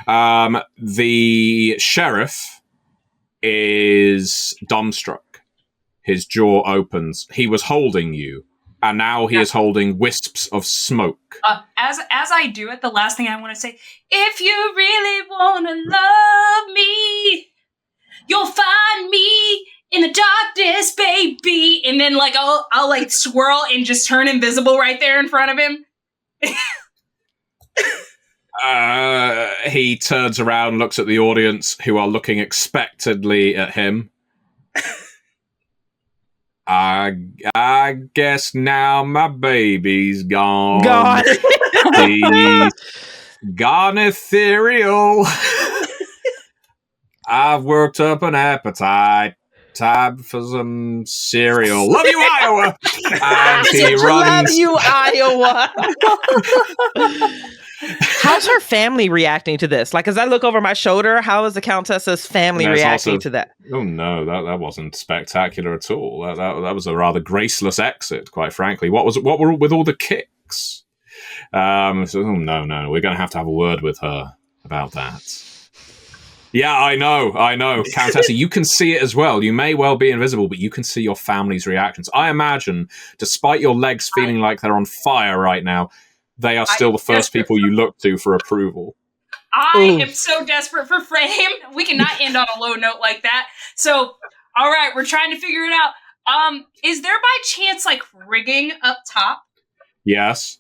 The sheriff is dumbstruck. His jaw opens. He was holding you, and now he is holding wisps of smoke. As I do it, the last thing I want to say, if you really want to love me, you'll find me in the darkness, baby. And then like I'll like swirl and just turn invisible right there in front of him. He turns around, looks at the audience, who are looking expectantly at him. I guess now my baby's gone. He's gone ethereal. I've worked up an appetite. Time for some cereal. Love you, Iowa! And he runs. Love you, Iowa! How's her family reacting to this? Like, as I look over my shoulder, how is the Countess's family reacting to that? Oh no, that wasn't spectacular at all. That was a rather graceless exit, quite frankly. What were with all the kicks? No, we're going to have a word with her about that. Yeah, I know, Countessa. You can see it as well. You may well be invisible, but you can see your family's reactions. I imagine, despite your legs feeling like they're on fire right now, they are still the first people you look to for approval. I am so desperate for fame. We cannot end on a low note like that. So, all right, we're trying to figure it out. Is there by chance like rigging up top? Yes.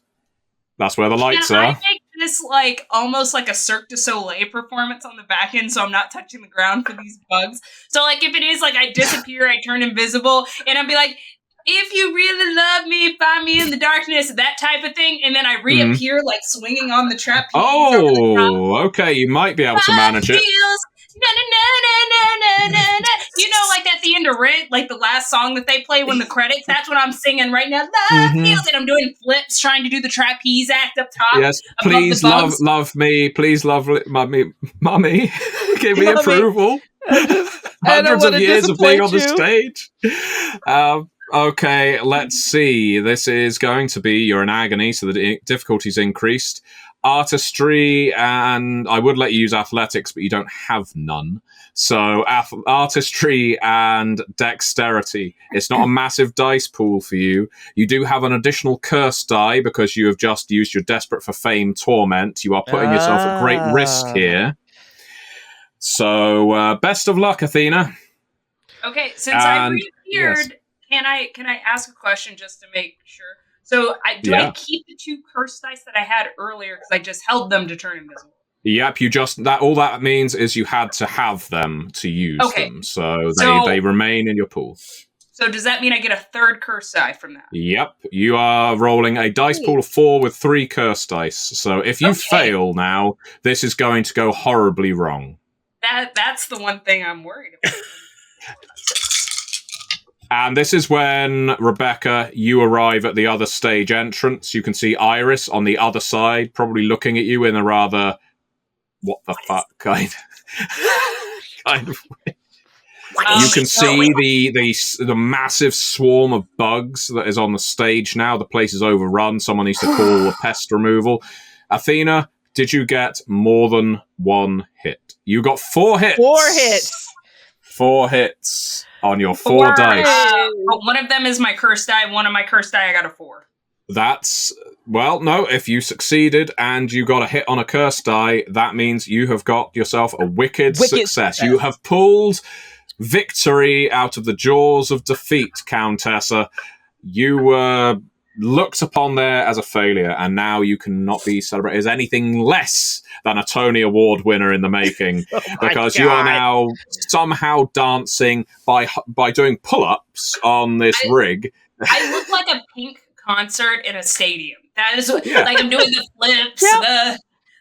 That's where the lights Can are. I make this like almost like a Cirque du Soleil performance on the back end, so I'm not touching the ground for these bugs? So like if it is like I disappear, I turn invisible, and I'll be like, if you really love me, find me in the darkness, that type of thing, and then I reappear like swinging on the trapeze. Oh, okay, you might be able to manage it. Na, na, na, na, na, na, na. You know, like at the end of Rent, like the last song that they play when the credits, that's what I'm singing right now. Love feels, and I'm doing flips, trying to do the trapeze act up top. Yes, please love me. Please love mommy. Give me approval. Hundreds of years of being on the stage. Okay, let's see. This is going to be, you're in agony, so the difficulty's increased. artistry, and I would let you use athletics, but you don't have none. So artistry and dexterity. It's not a massive dice pool for you. You do have an additional curse die because you have just used your Desperate for Fame Torment. You are putting yourself at great risk here. So best of luck, Athena. Okay, since I reappeared, can I ask a question just to make sure? So do I keep the 2 curse dice that I had earlier because I just held them to turn invisible? Yep, all that means is you had to have them to use them. So they remain in your pool. So does that mean I get a 3rd curse die from that? Yep, you are rolling a dice pool of 4 with 3 curse dice. So if you fail now, this is going to go horribly wrong. That's the one thing I'm worried about. And this is when, Rebecca, you arrive at the other stage entrance. You can see Iris on the other side, probably looking at you in a rather, what the fuck kind of way. You can see the massive swarm of bugs that is on the stage now. The place is overrun. Someone needs to call a pest removal. Athena, did you get more than 1 hit? You got 4 hits. 4 hits. 4 hits on your 4 dice. One of them is my curse die. One of my curse die, I got a 4. No, if you succeeded and you got a hit on a curse die, that means you have got yourself a wicked success. You have pulled victory out of the jaws of defeat, Countessa. You were looked upon there as a failure, and now you cannot be celebrated as anything less than a Tony Award winner in the making, because you are now somehow dancing by doing pull-ups on this rig. I look like a Pink concert in a stadium. That is like I'm doing the flips, the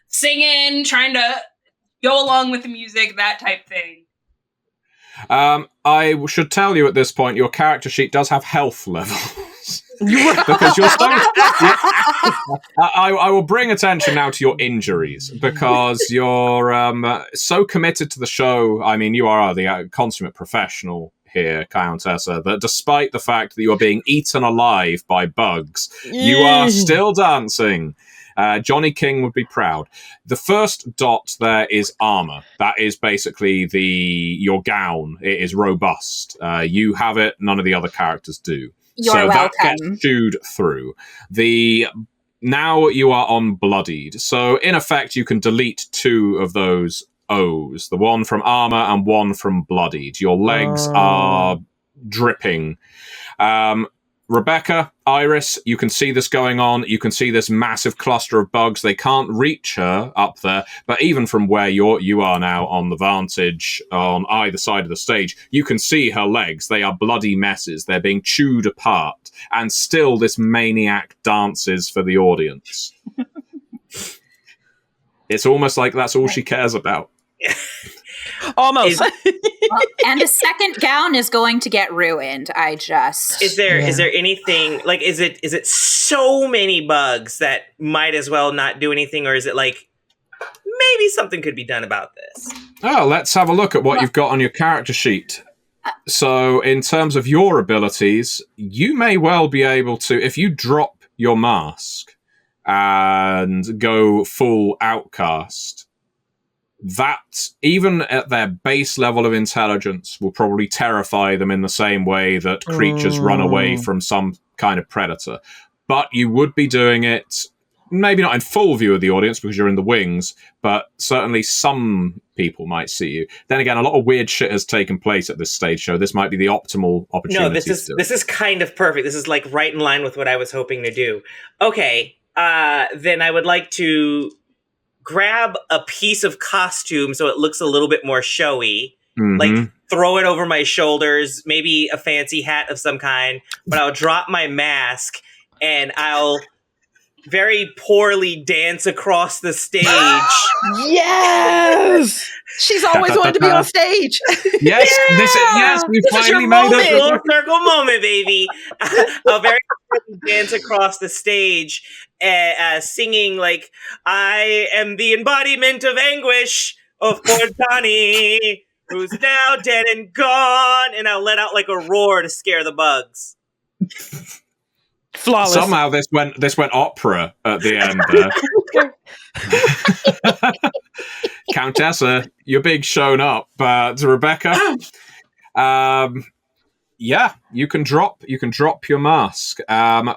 singing, trying to go along with the music, that type thing. I should tell you at this point, your character sheet does have health levels. Because you're so... I will bring attention now to your injuries, because you're so committed to the show. I mean, you are the consummate professional here, Countessa, that despite the fact that you are being eaten alive by bugs, you are still dancing. Johnny King would be proud. The first dot there is armor. That is basically your gown. It is robust. You have it. None of the other characters do. You're so welcome. That gets chewed through. Now you are on bloodied. So in effect, you can delete 2 of those O's. The one from armor and one from bloodied. Your legs are dripping. Rebecca, Iris, you can see this going on. You can see this massive cluster of bugs. They can't reach her up there, but even from where you are now on the vantage on either side of the stage, you can see her legs. They are bloody messes. They're being chewed apart, and still this maniac dances for the audience. It's almost like that's all she cares about. Almost. And a second gown is going to get ruined. Is there anything like is it so many bugs that might as well not do anything, or is it like maybe something could be done about this? Oh, let's have a look at what you've got on your character sheet. So in terms of your abilities, you may well be able to, if you drop your mask and go full outcast, that, even at their base level of intelligence, will probably terrify them in the same way that creatures run away from some kind of predator. But you would be doing it, maybe not in full view of the audience because you're in the wings, but certainly some people might see you. Then again, a lot of weird shit has taken place at this stage show. This might be the optimal opportunity. No, this is kind of perfect. This is like right in line with what I was hoping to do. Okay, then I would like to grab a piece of costume so it looks a little bit more showy. Like throw it over my shoulders, maybe a fancy hat of some kind, but I'll drop my mask and I'll very poorly dance across the stage. Yes! She's always wanted to be on stage. Yes, we finally made it. Full circle moment, baby. I'll very poorly dance across the stage, singing like, I am the embodiment of anguish of poor Johnny, who's now dead and gone, and I'll let out like a roar to scare the bugs. Flawless. Somehow this went opera at the end there. Countessa, you're big shown up. To Rebecca, yeah, you can drop your mask.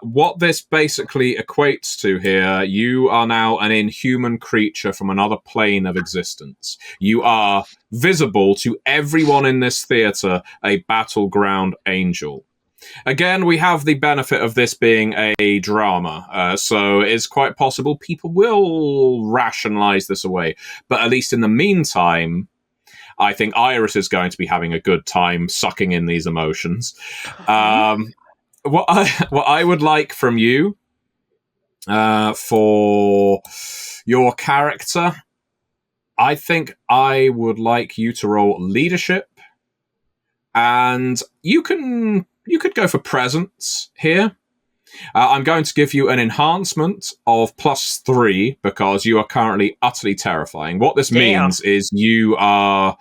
What this basically equates to here, you are now an inhuman creature from another plane of existence. You are visible to everyone in this theater, a battleground angel. Again, we have the benefit of this being a drama, so it's quite possible people will rationalize this away. But at least in the meantime, I think Iris is going to be having a good time sucking in these emotions. What I would like from you for your character, I think I would like you to roll leadership, and you could go for presence here. I'm going to give you an enhancement of +3 because you are currently utterly terrifying. What this means is you are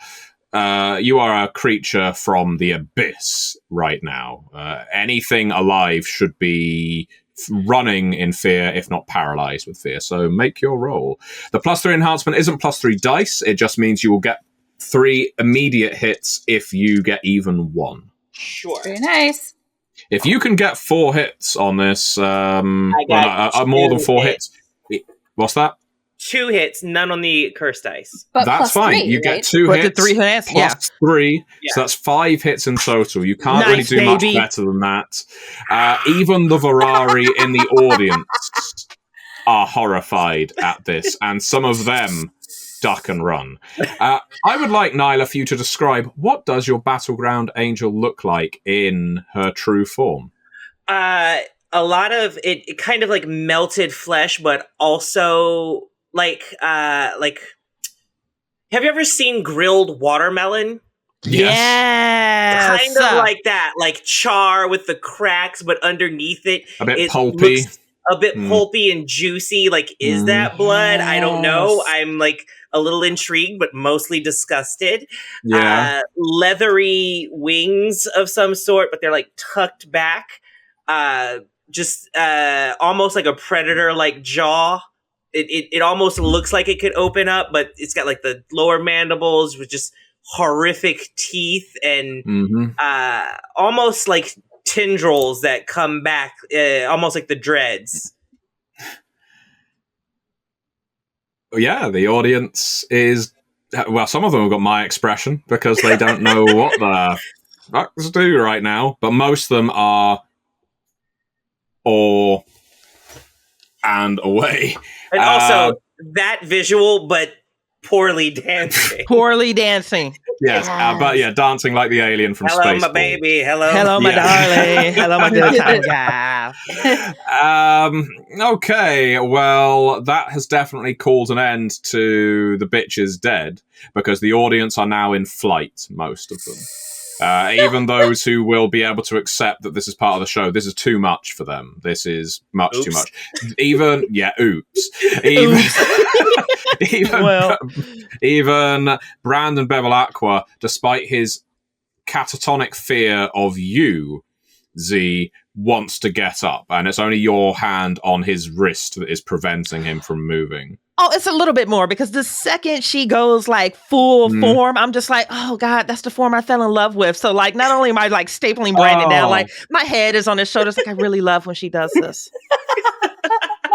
a creature from the abyss right now. Anything alive should be running in fear, if not paralyzed with fear. So make your roll. The +3 enhancement isn't +3 dice. It just means you will get 3 immediate hits if you get even 1. Sure. Very nice. If you can get 4 hits on this, more than 4 hits. What's that? 2 hits, none on the curse dice. But That's fine. 3, you right? get 2 But the hits, 3 hits, plus 3, Yeah. so that's 5 hits in total. You can't really Nice, do much baby. better than that. Even the Varari in the audience are horrified at this, and some of them duck and run. I would like, Nyla, for you to describe what does your battleground angel look like in her true form? A lot of it kind of like melted flesh, but also like have you ever seen grilled watermelon? Yes. Kind of like that, like char with the cracks, but underneath it, A bit it pulpy. looks a bit pulpy and juicy. Like, is that blood? I don't know. Yes. I'm like a little intrigued, but mostly disgusted. Yeah. Leathery wings of some sort, but they're like tucked back. Just almost like a predator-like jaw. It almost looks like it could open up, but it's got like the lower mandibles with just horrific teeth and almost like tendrils that come back, almost like the dreads. Yeah, the audience is... Well, some of them have got my expression because they don't know what the fuck to do right now, but most of them are awe and away. And also, that visual, but poorly dancing. Poorly dancing. Yes, but yeah, dancing like the alien from Hello, Space. my baby. Hello. Hello, my Yeah. darling. Hello, my good time guy. Okay, well, that has definitely called an end to the bitches dead because the audience are now in flight, most of them. Even those who will be able to accept that this is part of the show, this is too much for them. This is much too much. Even even Brandon Bevilacqua, despite his catatonic fear of you, Z, wants to get up, and it's only your hand on his wrist that is preventing him from moving. Oh, it's a little bit more because the second she goes like full form, I'm just like, oh God, that's the form I fell in love with. So like, not only am I like stapling Brandon down, like my head is on his shoulders. Like I really love when she does this.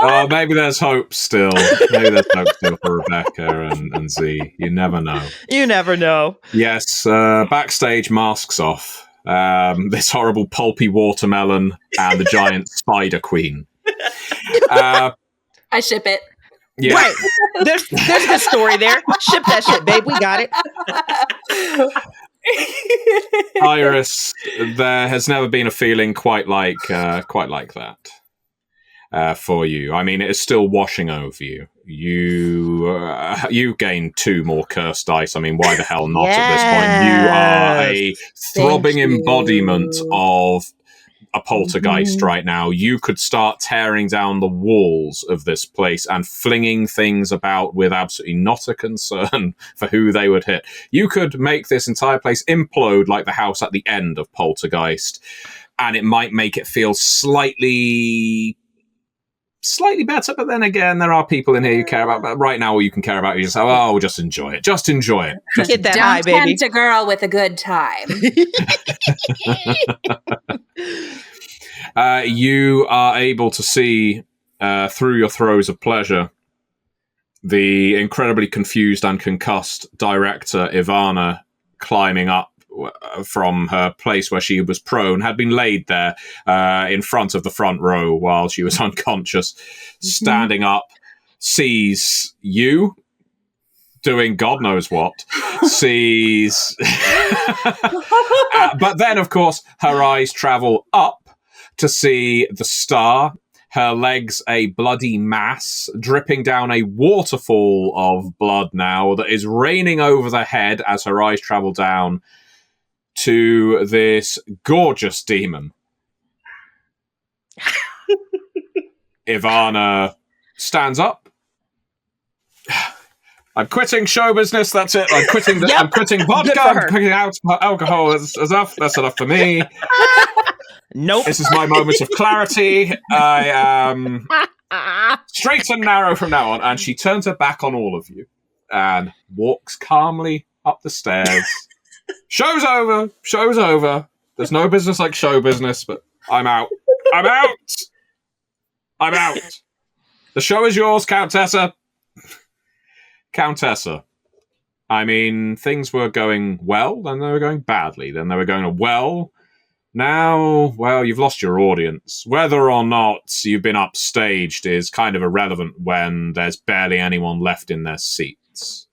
Oh, maybe there's hope still. Maybe there's hope still for Rebecca and Z. You never know. You never know. Yes, backstage, masks off. This horrible pulpy watermelon and the giant spider queen. I ship it. Yeah. Right. There's a good story there. Ship that shit, babe. We got it. Iris, there has never been a feeling quite like that for you. I mean, it is still washing over you. You gain 2 more curse dice. I mean, why the hell not at this point? You are a throbbing embodiment of a poltergeist right now. You could start tearing down the walls of this place and flinging things about with absolutely not a concern for who they would hit. You could make this entire place implode like the house at the end of Poltergeist, and it might make it feel slightly slightly better, but then again, there are people in here you care about. But right now, all you can care about is yourself. Oh, just enjoy it. Just enjoy it. Just Get that Don't high, baby. tempt a girl with a good time. You are able to see through your throes of pleasure the incredibly confused and concussed director Ivana climbing up from her place where she was prone, had been laid there in front of the front row while she was unconscious, standing up, sees you doing God knows what, sees... but then, of course, her eyes travel up to see the star, her legs a bloody mass, dripping down a waterfall of blood now that is raining over the head as her eyes travel down to this gorgeous demon. Ivana stands up. I'm quitting show business. That's it. I'm quitting. Yep. I'm quitting vodka. I'm quitting out alcohol. Is enough. That's enough for me. Nope. This is my moment of clarity. I am straight and narrow from now on. And she turns her back on all of you and walks calmly up the stairs. Show's over. Show's over. There's no business like show business, but I'm out. I'm out. I'm out. The show is yours, Countessa. Countessa. I mean, things were going well, then they were going badly, then they were going well. Now, well, you've lost your audience. Whether or not you've been upstaged is kind of irrelevant when there's barely anyone left in their seats.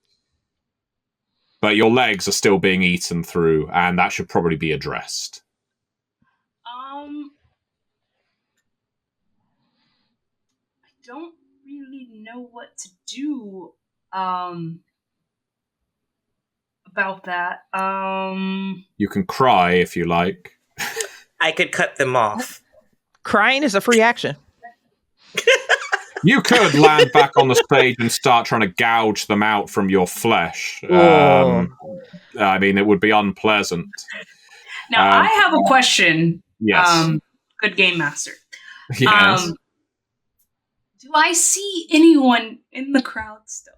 But your legs are still being eaten through, and that should probably be addressed. I don't really know what to do about that. You can cry if you like. I could cut them off. Crying is a free action. You could land back on the stage and start trying to gouge them out from your flesh. I mean, it would be unpleasant. Now, I have a question. Yes. Good game master. Yes. Do I see anyone in the crowd still?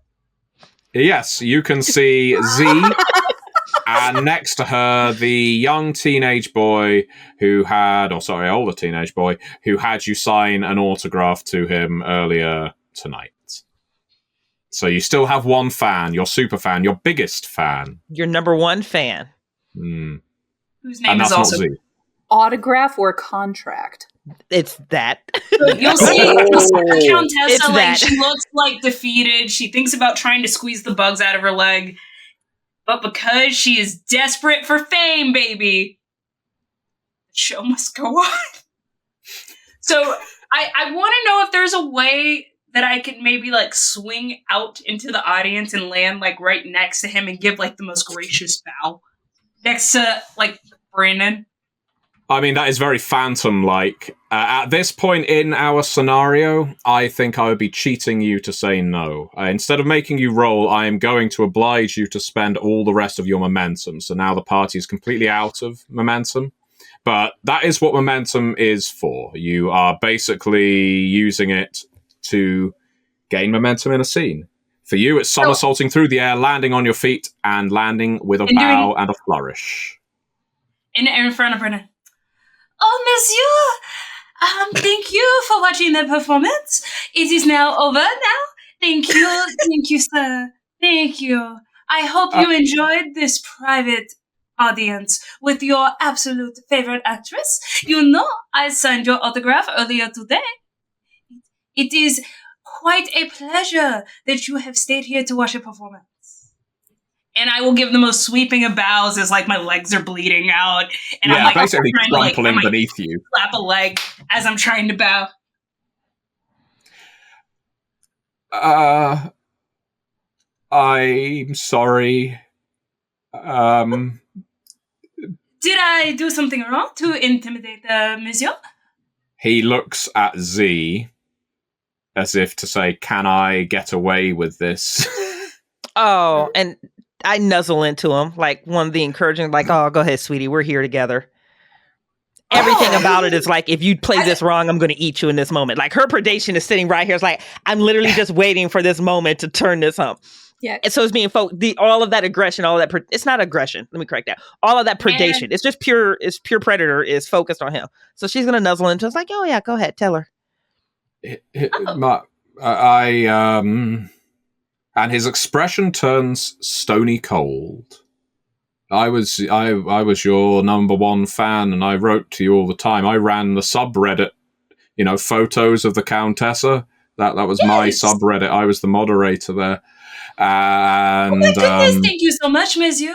Yes, you can see Z, and next to her, the young teenage boy older teenage boy who had you sign an autograph to him earlier tonight. So you still have one fan, your super fan, your biggest fan. Your number one fan. Mm. Whose name is also... Autograph or contract? It's that. So you'll see the Countessa, It's like, that. she looks like defeated. She thinks about trying to squeeze the bugs out of her leg. But because she is desperate for fame, baby, the show must go on. So I want to know if there's a way that I could maybe, like, swing out into the audience and land, like, right next to him and give, like, the most gracious bow. Next to, like, Brandon. I mean, that is very Phantom-like. At this point in our scenario, I think I would be cheating you to say no. Instead of making you roll, I am going to oblige you to spend all the rest of your momentum. So now the party is completely out of momentum. But that is what momentum is for. You are basically using it to gain momentum in a scene. For you, it's somersaulting through the air, landing on your feet, and landing with a bow and a flourish. In front of Brandon. Oh, monsieur! Thank you for watching the performance. It is now over now. Thank you. Thank you, sir. Thank you. I hope you enjoyed this private audience with your absolute favorite actress. You know, I signed your autograph earlier today. It is quite a pleasure that you have stayed here to watch a performance. And I will give the most sweeping of bows as, like, my legs are bleeding out. And I'm, like, basically crumpling like, beneath you. Slap a leg as I'm trying to bow. I'm sorry. Did I do something wrong to intimidate monsieur? He looks at Z as if to say, can I get away with this? Oh, and I nuzzle into him, like one of the encouraging, like, oh, go ahead, sweetie, we're here together. everything about it is like, if you play this wrong, I'm going to eat you in this moment. Like her predation is sitting right here. It's like, I'm literally just waiting for this moment to turn this hump. Yeah. And so it's being all of that aggression, all of that, it's not aggression. Let me correct that. All of that predation. It's just pure predator is focused on him. So she's going to nuzzle into, it's like, oh yeah, go ahead. Tell her. And his expression turns stony cold. I was your number one fan, and I wrote to you all the time. I ran the subreddit, photos of the Countessa. That was my subreddit. I was the moderator there. And, oh my goodness, thank you so much, monsieur.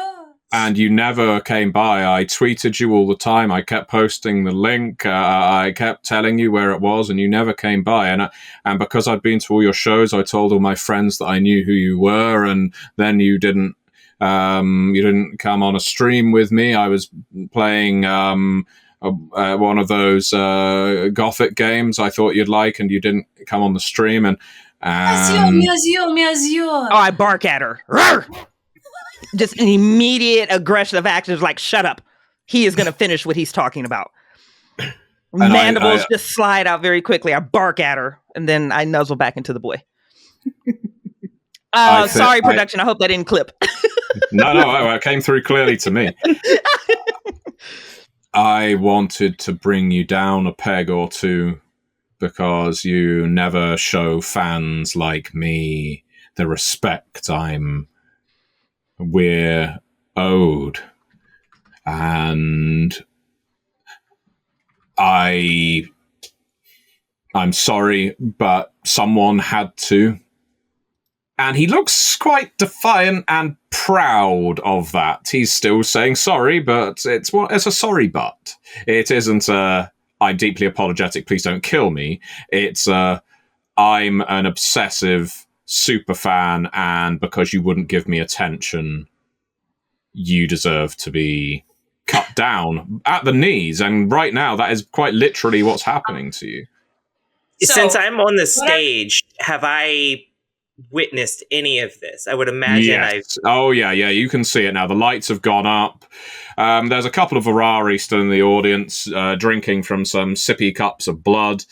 And you never came by. I tweeted you all the time. I kept posting the link. I kept telling you where it was, and you never came by. And because I'd been to all your shows, I told all my friends that I knew who you were, and then you didn't come on a stream with me. I was playing one of those Gothic games I thought you'd like, and you didn't come on the stream. And Monsieur. Oh, I bark at her. Just an immediate aggressive action is like, shut up. He is going to finish what he's talking about. Mandibles just slide out very quickly. I bark at her, and then I nuzzle back into the boy. Sorry, production. I hope that didn't clip. No, it came through clearly to me. I wanted to bring you down a peg or two because you never show fans like me the respect we're owed. And I'm sorry, but someone had to. And he looks quite defiant and proud of that. He's still saying sorry, but it's a sorry but. It isn't I'm deeply apologetic, please don't kill me. It's I'm an obsessive super fan, and because you wouldn't give me attention, you deserve to be cut down at the knees. And right now, that is quite literally what's happening to you. Since I'm on the stage, have I witnessed any of this? I would imagine. Yes. Oh yeah, you can see it now. The lights have gone up. There's a couple of Varari still in the audience, drinking from some sippy cups of blood,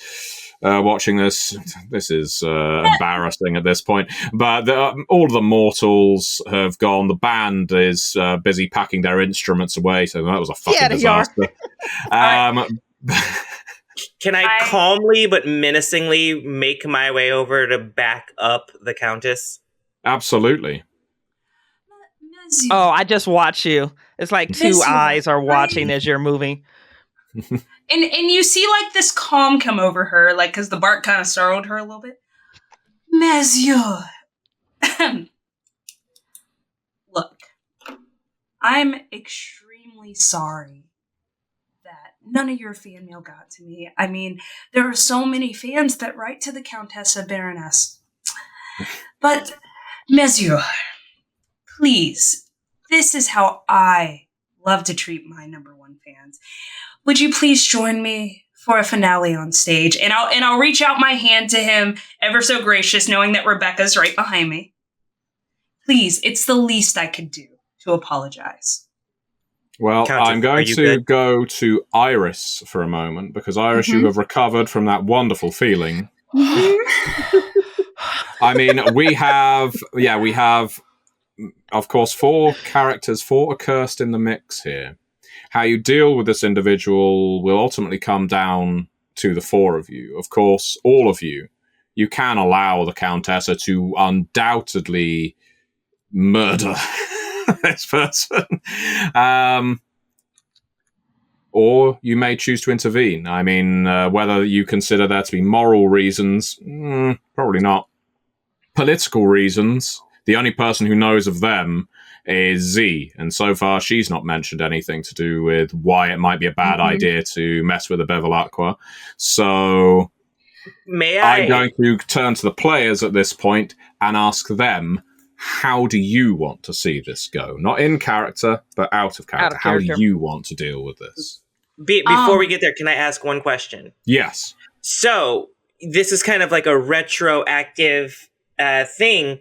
watching this. This is embarrassing at this point. But all of the mortals have gone. The band is busy packing their instruments away, so that was a fucking disaster. Can I calmly but menacingly make my way over to back up the Countess? Absolutely. Oh, I just watch you. It's like two eyes are watching as you're moving. And you see like this calm come over her, like because the bark kind of startled her a little bit. Monsieur. Look, I'm extremely sorry that none of your fan mail got to me. I mean, there are so many fans that write to the Countessa Baroness. But, Monsieur, please, this is how I love to treat my number one fans. Would you please join me for a finale on stage? And I'll reach out my hand to him, ever so gracious, knowing that Rebecca's right behind me. Please, it's the least I could do to apologize. Well, I'm going to go to Iris for a moment, because Iris, you have recovered from that wonderful feeling. I mean, we have, of course, 4 characters, 4 accursed in the mix here. How you deal with this individual will ultimately come down to the 4 of you. Of course, all of you. You can allow the Countessa to undoubtedly murder this person. Or you may choose to intervene. I mean, whether you consider that to be moral reasons, probably not. Political reasons, the only person who knows of them is Z, and so far she's not mentioned anything to do with why it might be a bad idea to mess with a Bevilacqua. So I'm going to turn to the players at this point and ask them, how do you want to see this go? Not in character, but out of character. How do you want to deal with this? Before we get there, can I ask one question? Yes. So this is kind of like a retroactive thing.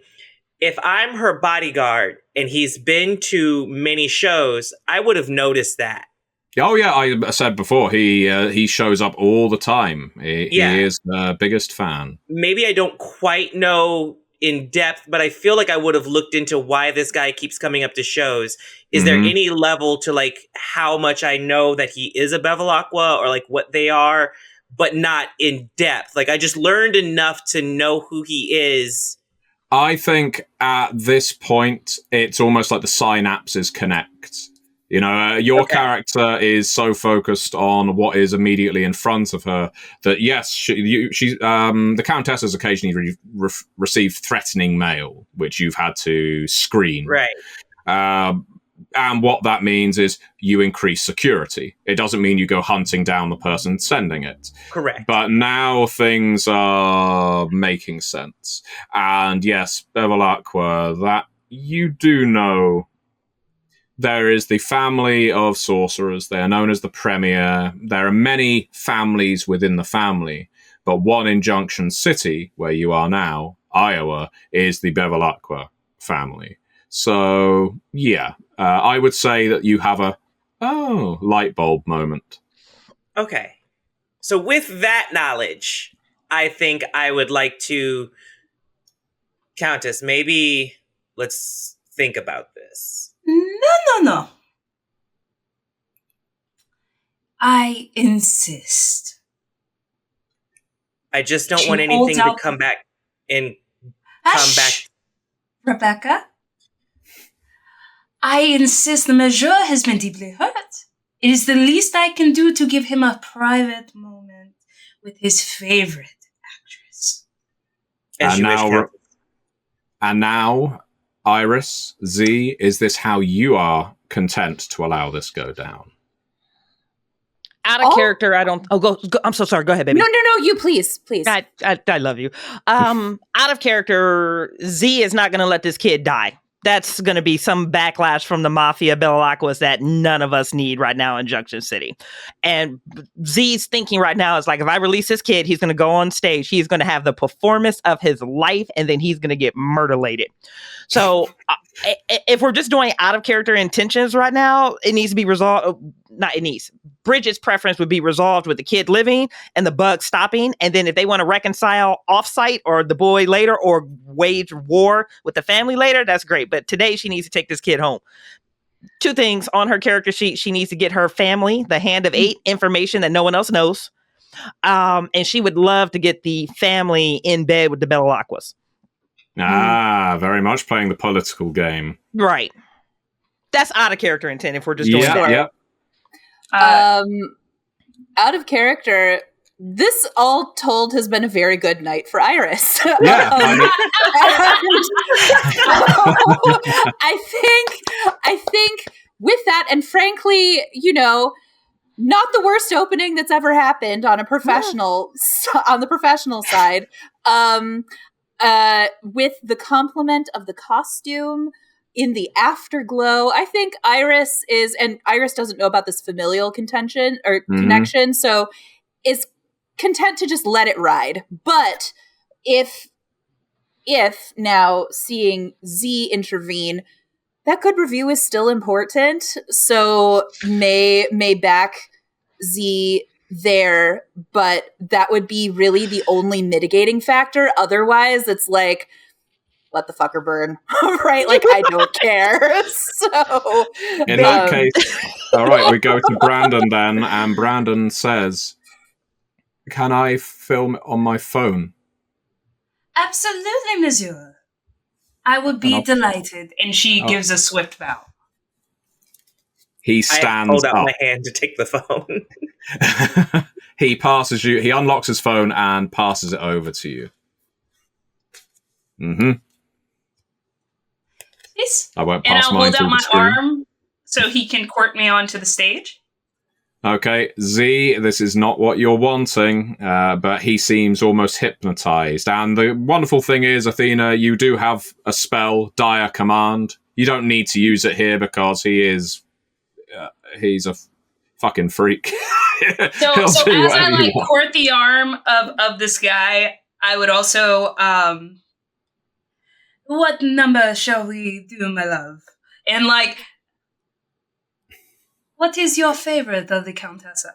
If I'm her bodyguard and he's been to many shows, I would have noticed that. Oh yeah, I said before he shows up all the time. He is the biggest fan. Maybe I don't quite know in depth, but I feel like I would have looked into why this guy keeps coming up to shows. Is there any level to like how much I know that he is a Bevilacqua or like what they are, but not in depth? Like I just learned enough to know who he is. I think at this point, it's almost like the synapses connect. You know, your character is so focused on what is immediately in front of her that, yes, the Countess has occasionally received threatening mail, which you've had to screen. Right. And what that means is you increase security. It doesn't mean you go hunting down the person sending it. Correct. But now things are making sense. And yes, Bevilacqua, that you do know. There is the family of sorcerers. They are known as the Premier. There are many families within the family, but one in Junction City, where you are now, Iowa, is the Bevilacqua family. So, yeah, I would say that you have a light bulb moment. Okay. So with that knowledge, I think I would like to, Countess, maybe let's think about this. No. I insist. I just don't She want anything holds to out come back and Hush, come back. Rebecca. I insist the Major has been deeply hurt. It is the least I can do to give him a private moment with his favorite actress. And now, Iris, Z, is this how you are content to allow this go down? Out of character, I don't. Oh, go. I'm so sorry. Go ahead, baby. No. You please. I love you. Out of character, Z is not going to let this kid die. That's going to be some backlash from the Mafia Bevilacquas that none of us need right now in Junction City. And Z's thinking right now is like, if I release this kid, he's going to go on stage. He's going to have the performance of his life, and then he's going to get murder-lated. So if we're just doing out of character intentions right now, it needs to be resolved. Not it needs. Bridget's preference would be resolved with the kid living and the bug stopping. And then if they want to reconcile offsite or the boy later or wage war with the family later, that's great. But today she needs to take this kid home. Two things on her character sheet. She needs to get her family, the Hand of Eight, information that no one else knows. And she would love to get the family in bed with the Bevilacquas. Very much playing the political game. Right. That's out of character intent if we're just doing that. Yeah. Out of character, this all told has been a very good night for Iris. Yeah. I think with that, and frankly, not the worst opening that's ever happened on a professional on the professional side. With the compliment of the costume in the afterglow, I think Iris is, and Iris doesn't know about this familial contention or connection, so is content to just let it ride. But if now seeing Z intervene, that good review is still important. So may back Z there, but that would be really the only mitigating factor. Otherwise, it's like, let the fucker burn, right? Like, I don't care. So, in that case, all right, we go to Brandon then, and Brandon says, "Can I film it on my phone?" Absolutely, monsieur. I would be delighted. And she gives a swift bow. He stands hold up. out my hand to take the phone. He passes you. He unlocks his phone and passes it over to you. Yes. I won't And pass I'll mine hold through out the my screen. arm so he can court me onto the stage. Okay, Z, this is not what you're wanting, but he seems almost hypnotized. And the wonderful thing is, Athena, you do have a spell, Dire Command. You don't need to use it here because he's a fucking freak. So as I court the arm of this guy, I would also, what number shall we do, my love? And What is your favorite of the Countessa?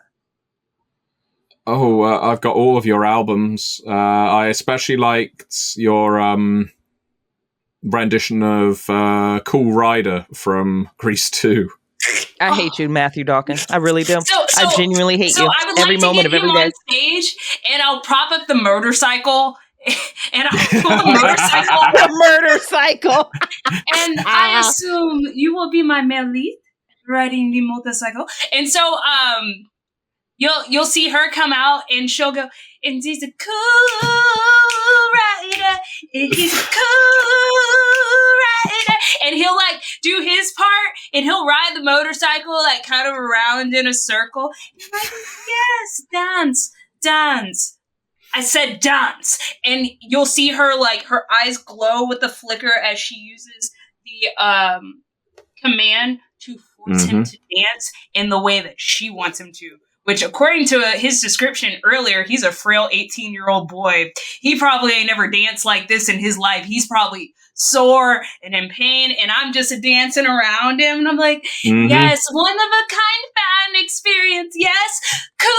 Oh, I've got all of your albums. I especially liked your rendition of Cool Rider from Grease 2. I hate you, Matthew Dawkins. I really do. I genuinely hate you I would every like to moment get of every him day. on stage, and I'll prop up the motorcycle, and I'll pull the motorcycle. The murder cycle. And I assume you will be my male lead riding the motorcycle. And so you'll see her come out, and she'll go, and he's a cool rider, and he's a cool rider, and he'll like do his part, and he'll ride the motorcycle like kind of around in a circle. And I'm like, yes, dance. I said dance. And you'll see her like her eyes glow with the flicker as she uses the command to force him to dance in the way that she wants him to. Which, according to his description earlier, he's a frail 18-year-old boy. He probably ain't never danced like this in his life. He's probably sore and in pain, and I'm just dancing around him. And I'm like, yes, one-of-a-kind fan experience. Yes, cool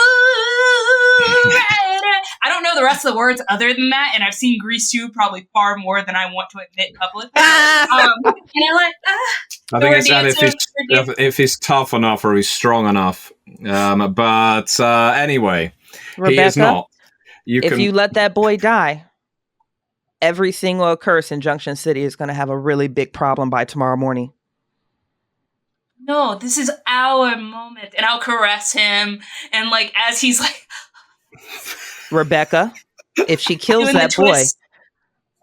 rider. I don't know the rest of the words other than that, and I've seen Grease 2 probably far more than I want to admit publicly. And I'm like, I think it's if he's tough enough or he's strong enough. But anyway, Rebecca, he is not. If you let that boy die, every single curse in Junction City is going to have a really big problem by tomorrow morning. No, this is our moment. And I'll caress him. And like, as he's like, Rebecca, if she kills that boy,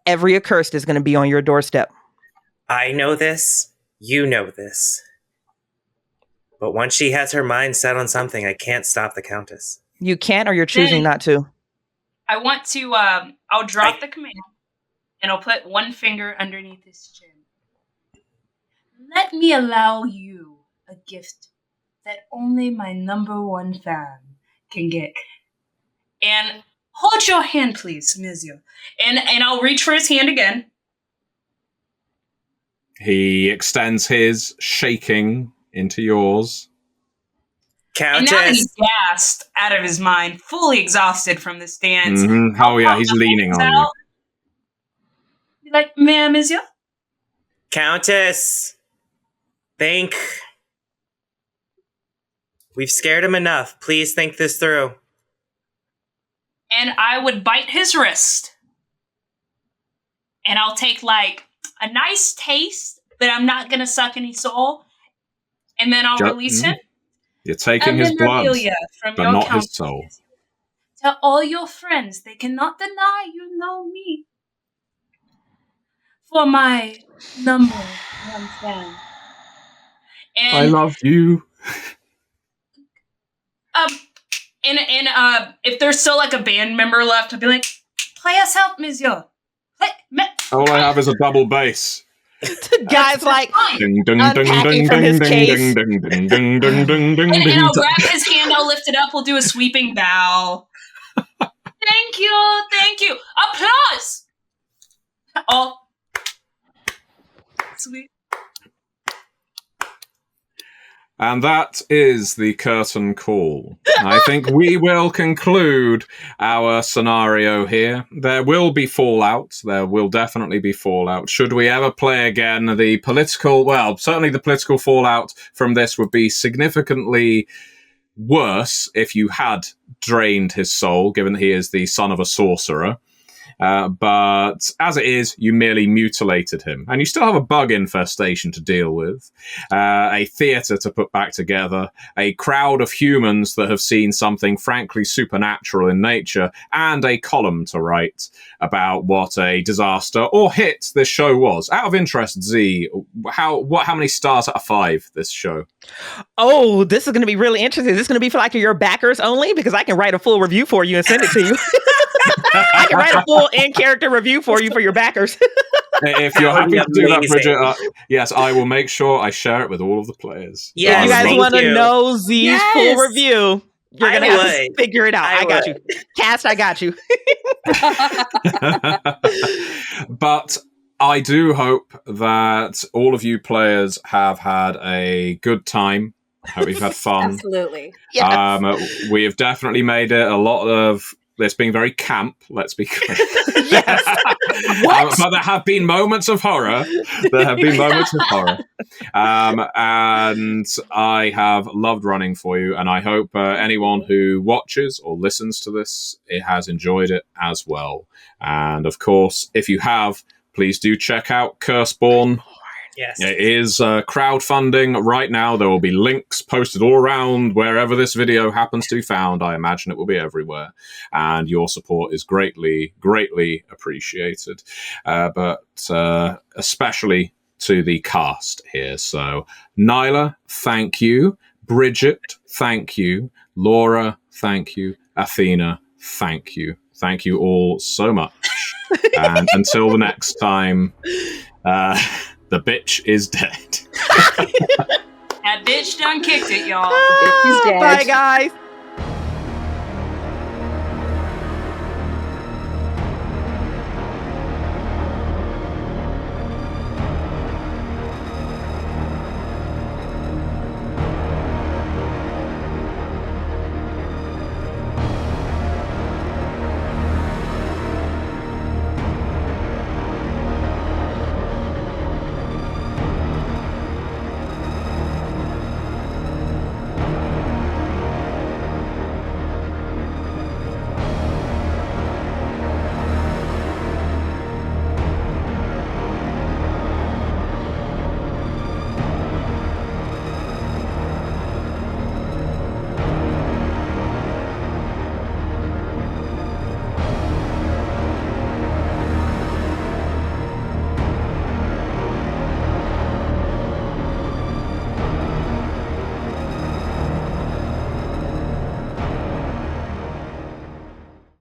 every accursed is going to be on your doorstep. I know this. You know this. But once she has her mind set on something, I can't stop the Countess. You can't, or you're choosing not to. I want to, I'll drop the command, and I'll put one finger underneath his chin. Let me allow you a gift that only my #1 fan can get. And hold your hand, please, Monsieur. And I'll reach for his hand again. He extends his, shaking into yours. Countess! And now he's gassed out of his mind, fully exhausted from this dance. Oh yeah, he's leaning on you. Be like, ma'am, Monsieur? Countess! Think. We've scared him enough. Please think this through. And I would bite his wrist. And I'll take, like, a nice taste, but I'm not going to suck any soul. And then I'll release him. You're taking his blood, from but your not his soul. Tell all your friends they cannot deny you know me. For my #1 fan. And, I love you. If there's still like a band member left, I'll be like, play us out, Monsieur. All I have is a double bass. The guy's like unpacking from his case. And I'll grab his hand, I'll lift it up, we'll do a sweeping bow. Thank you. Applause! Oh. Sweet. And that is the curtain call. I think we will conclude our scenario here. There will be fallout. There will definitely be fallout. Should we ever play again, certainly the political fallout from this would be significantly worse if you had drained his soul, given that he is the son of a sorcerer. But as it is, you merely mutilated him. And you still have a bug infestation to deal with, a theatre to put back together, a crowd of humans that have seen something frankly supernatural in nature, and a column to write about what a disaster or hit this show was. Out of interest, Z, how many stars out of 5 this show? Oh, this is going to be really interesting. This is going to be for like your backers only, because I can write a full review for you and send it to you. I can write a full in-character review for you for your backers. If you're happy to do that, Bridget, yes, I will make sure I share it with all of the players. Yes, if you guys want to know Z's full review, you're going to have to figure it out. I got you. Cast, I got you. But I do hope that all of you players have had a good time Hope you've had fun. Absolutely. Yes. We have definitely made it a lot of. It's been very camp, let's be clear. Yes. But there have been moments of horror. And I have loved running for you, and I hope anyone who watches or listens to this has enjoyed it as well. And of course, if you have, please do check out Curseborne. Yes. It is crowdfunding right now. There will be links posted all around wherever this video happens to be found. I imagine it will be everywhere. And your support is greatly, greatly appreciated. But especially to the cast here. So, Nyla, thank you. Bridget, thank you. Laura, thank you. Athena, thank you. Thank you all so much. And until the next time... the bitch is dead. That bitch done kicked it, y'all. Bitch is dead. Bye, guys.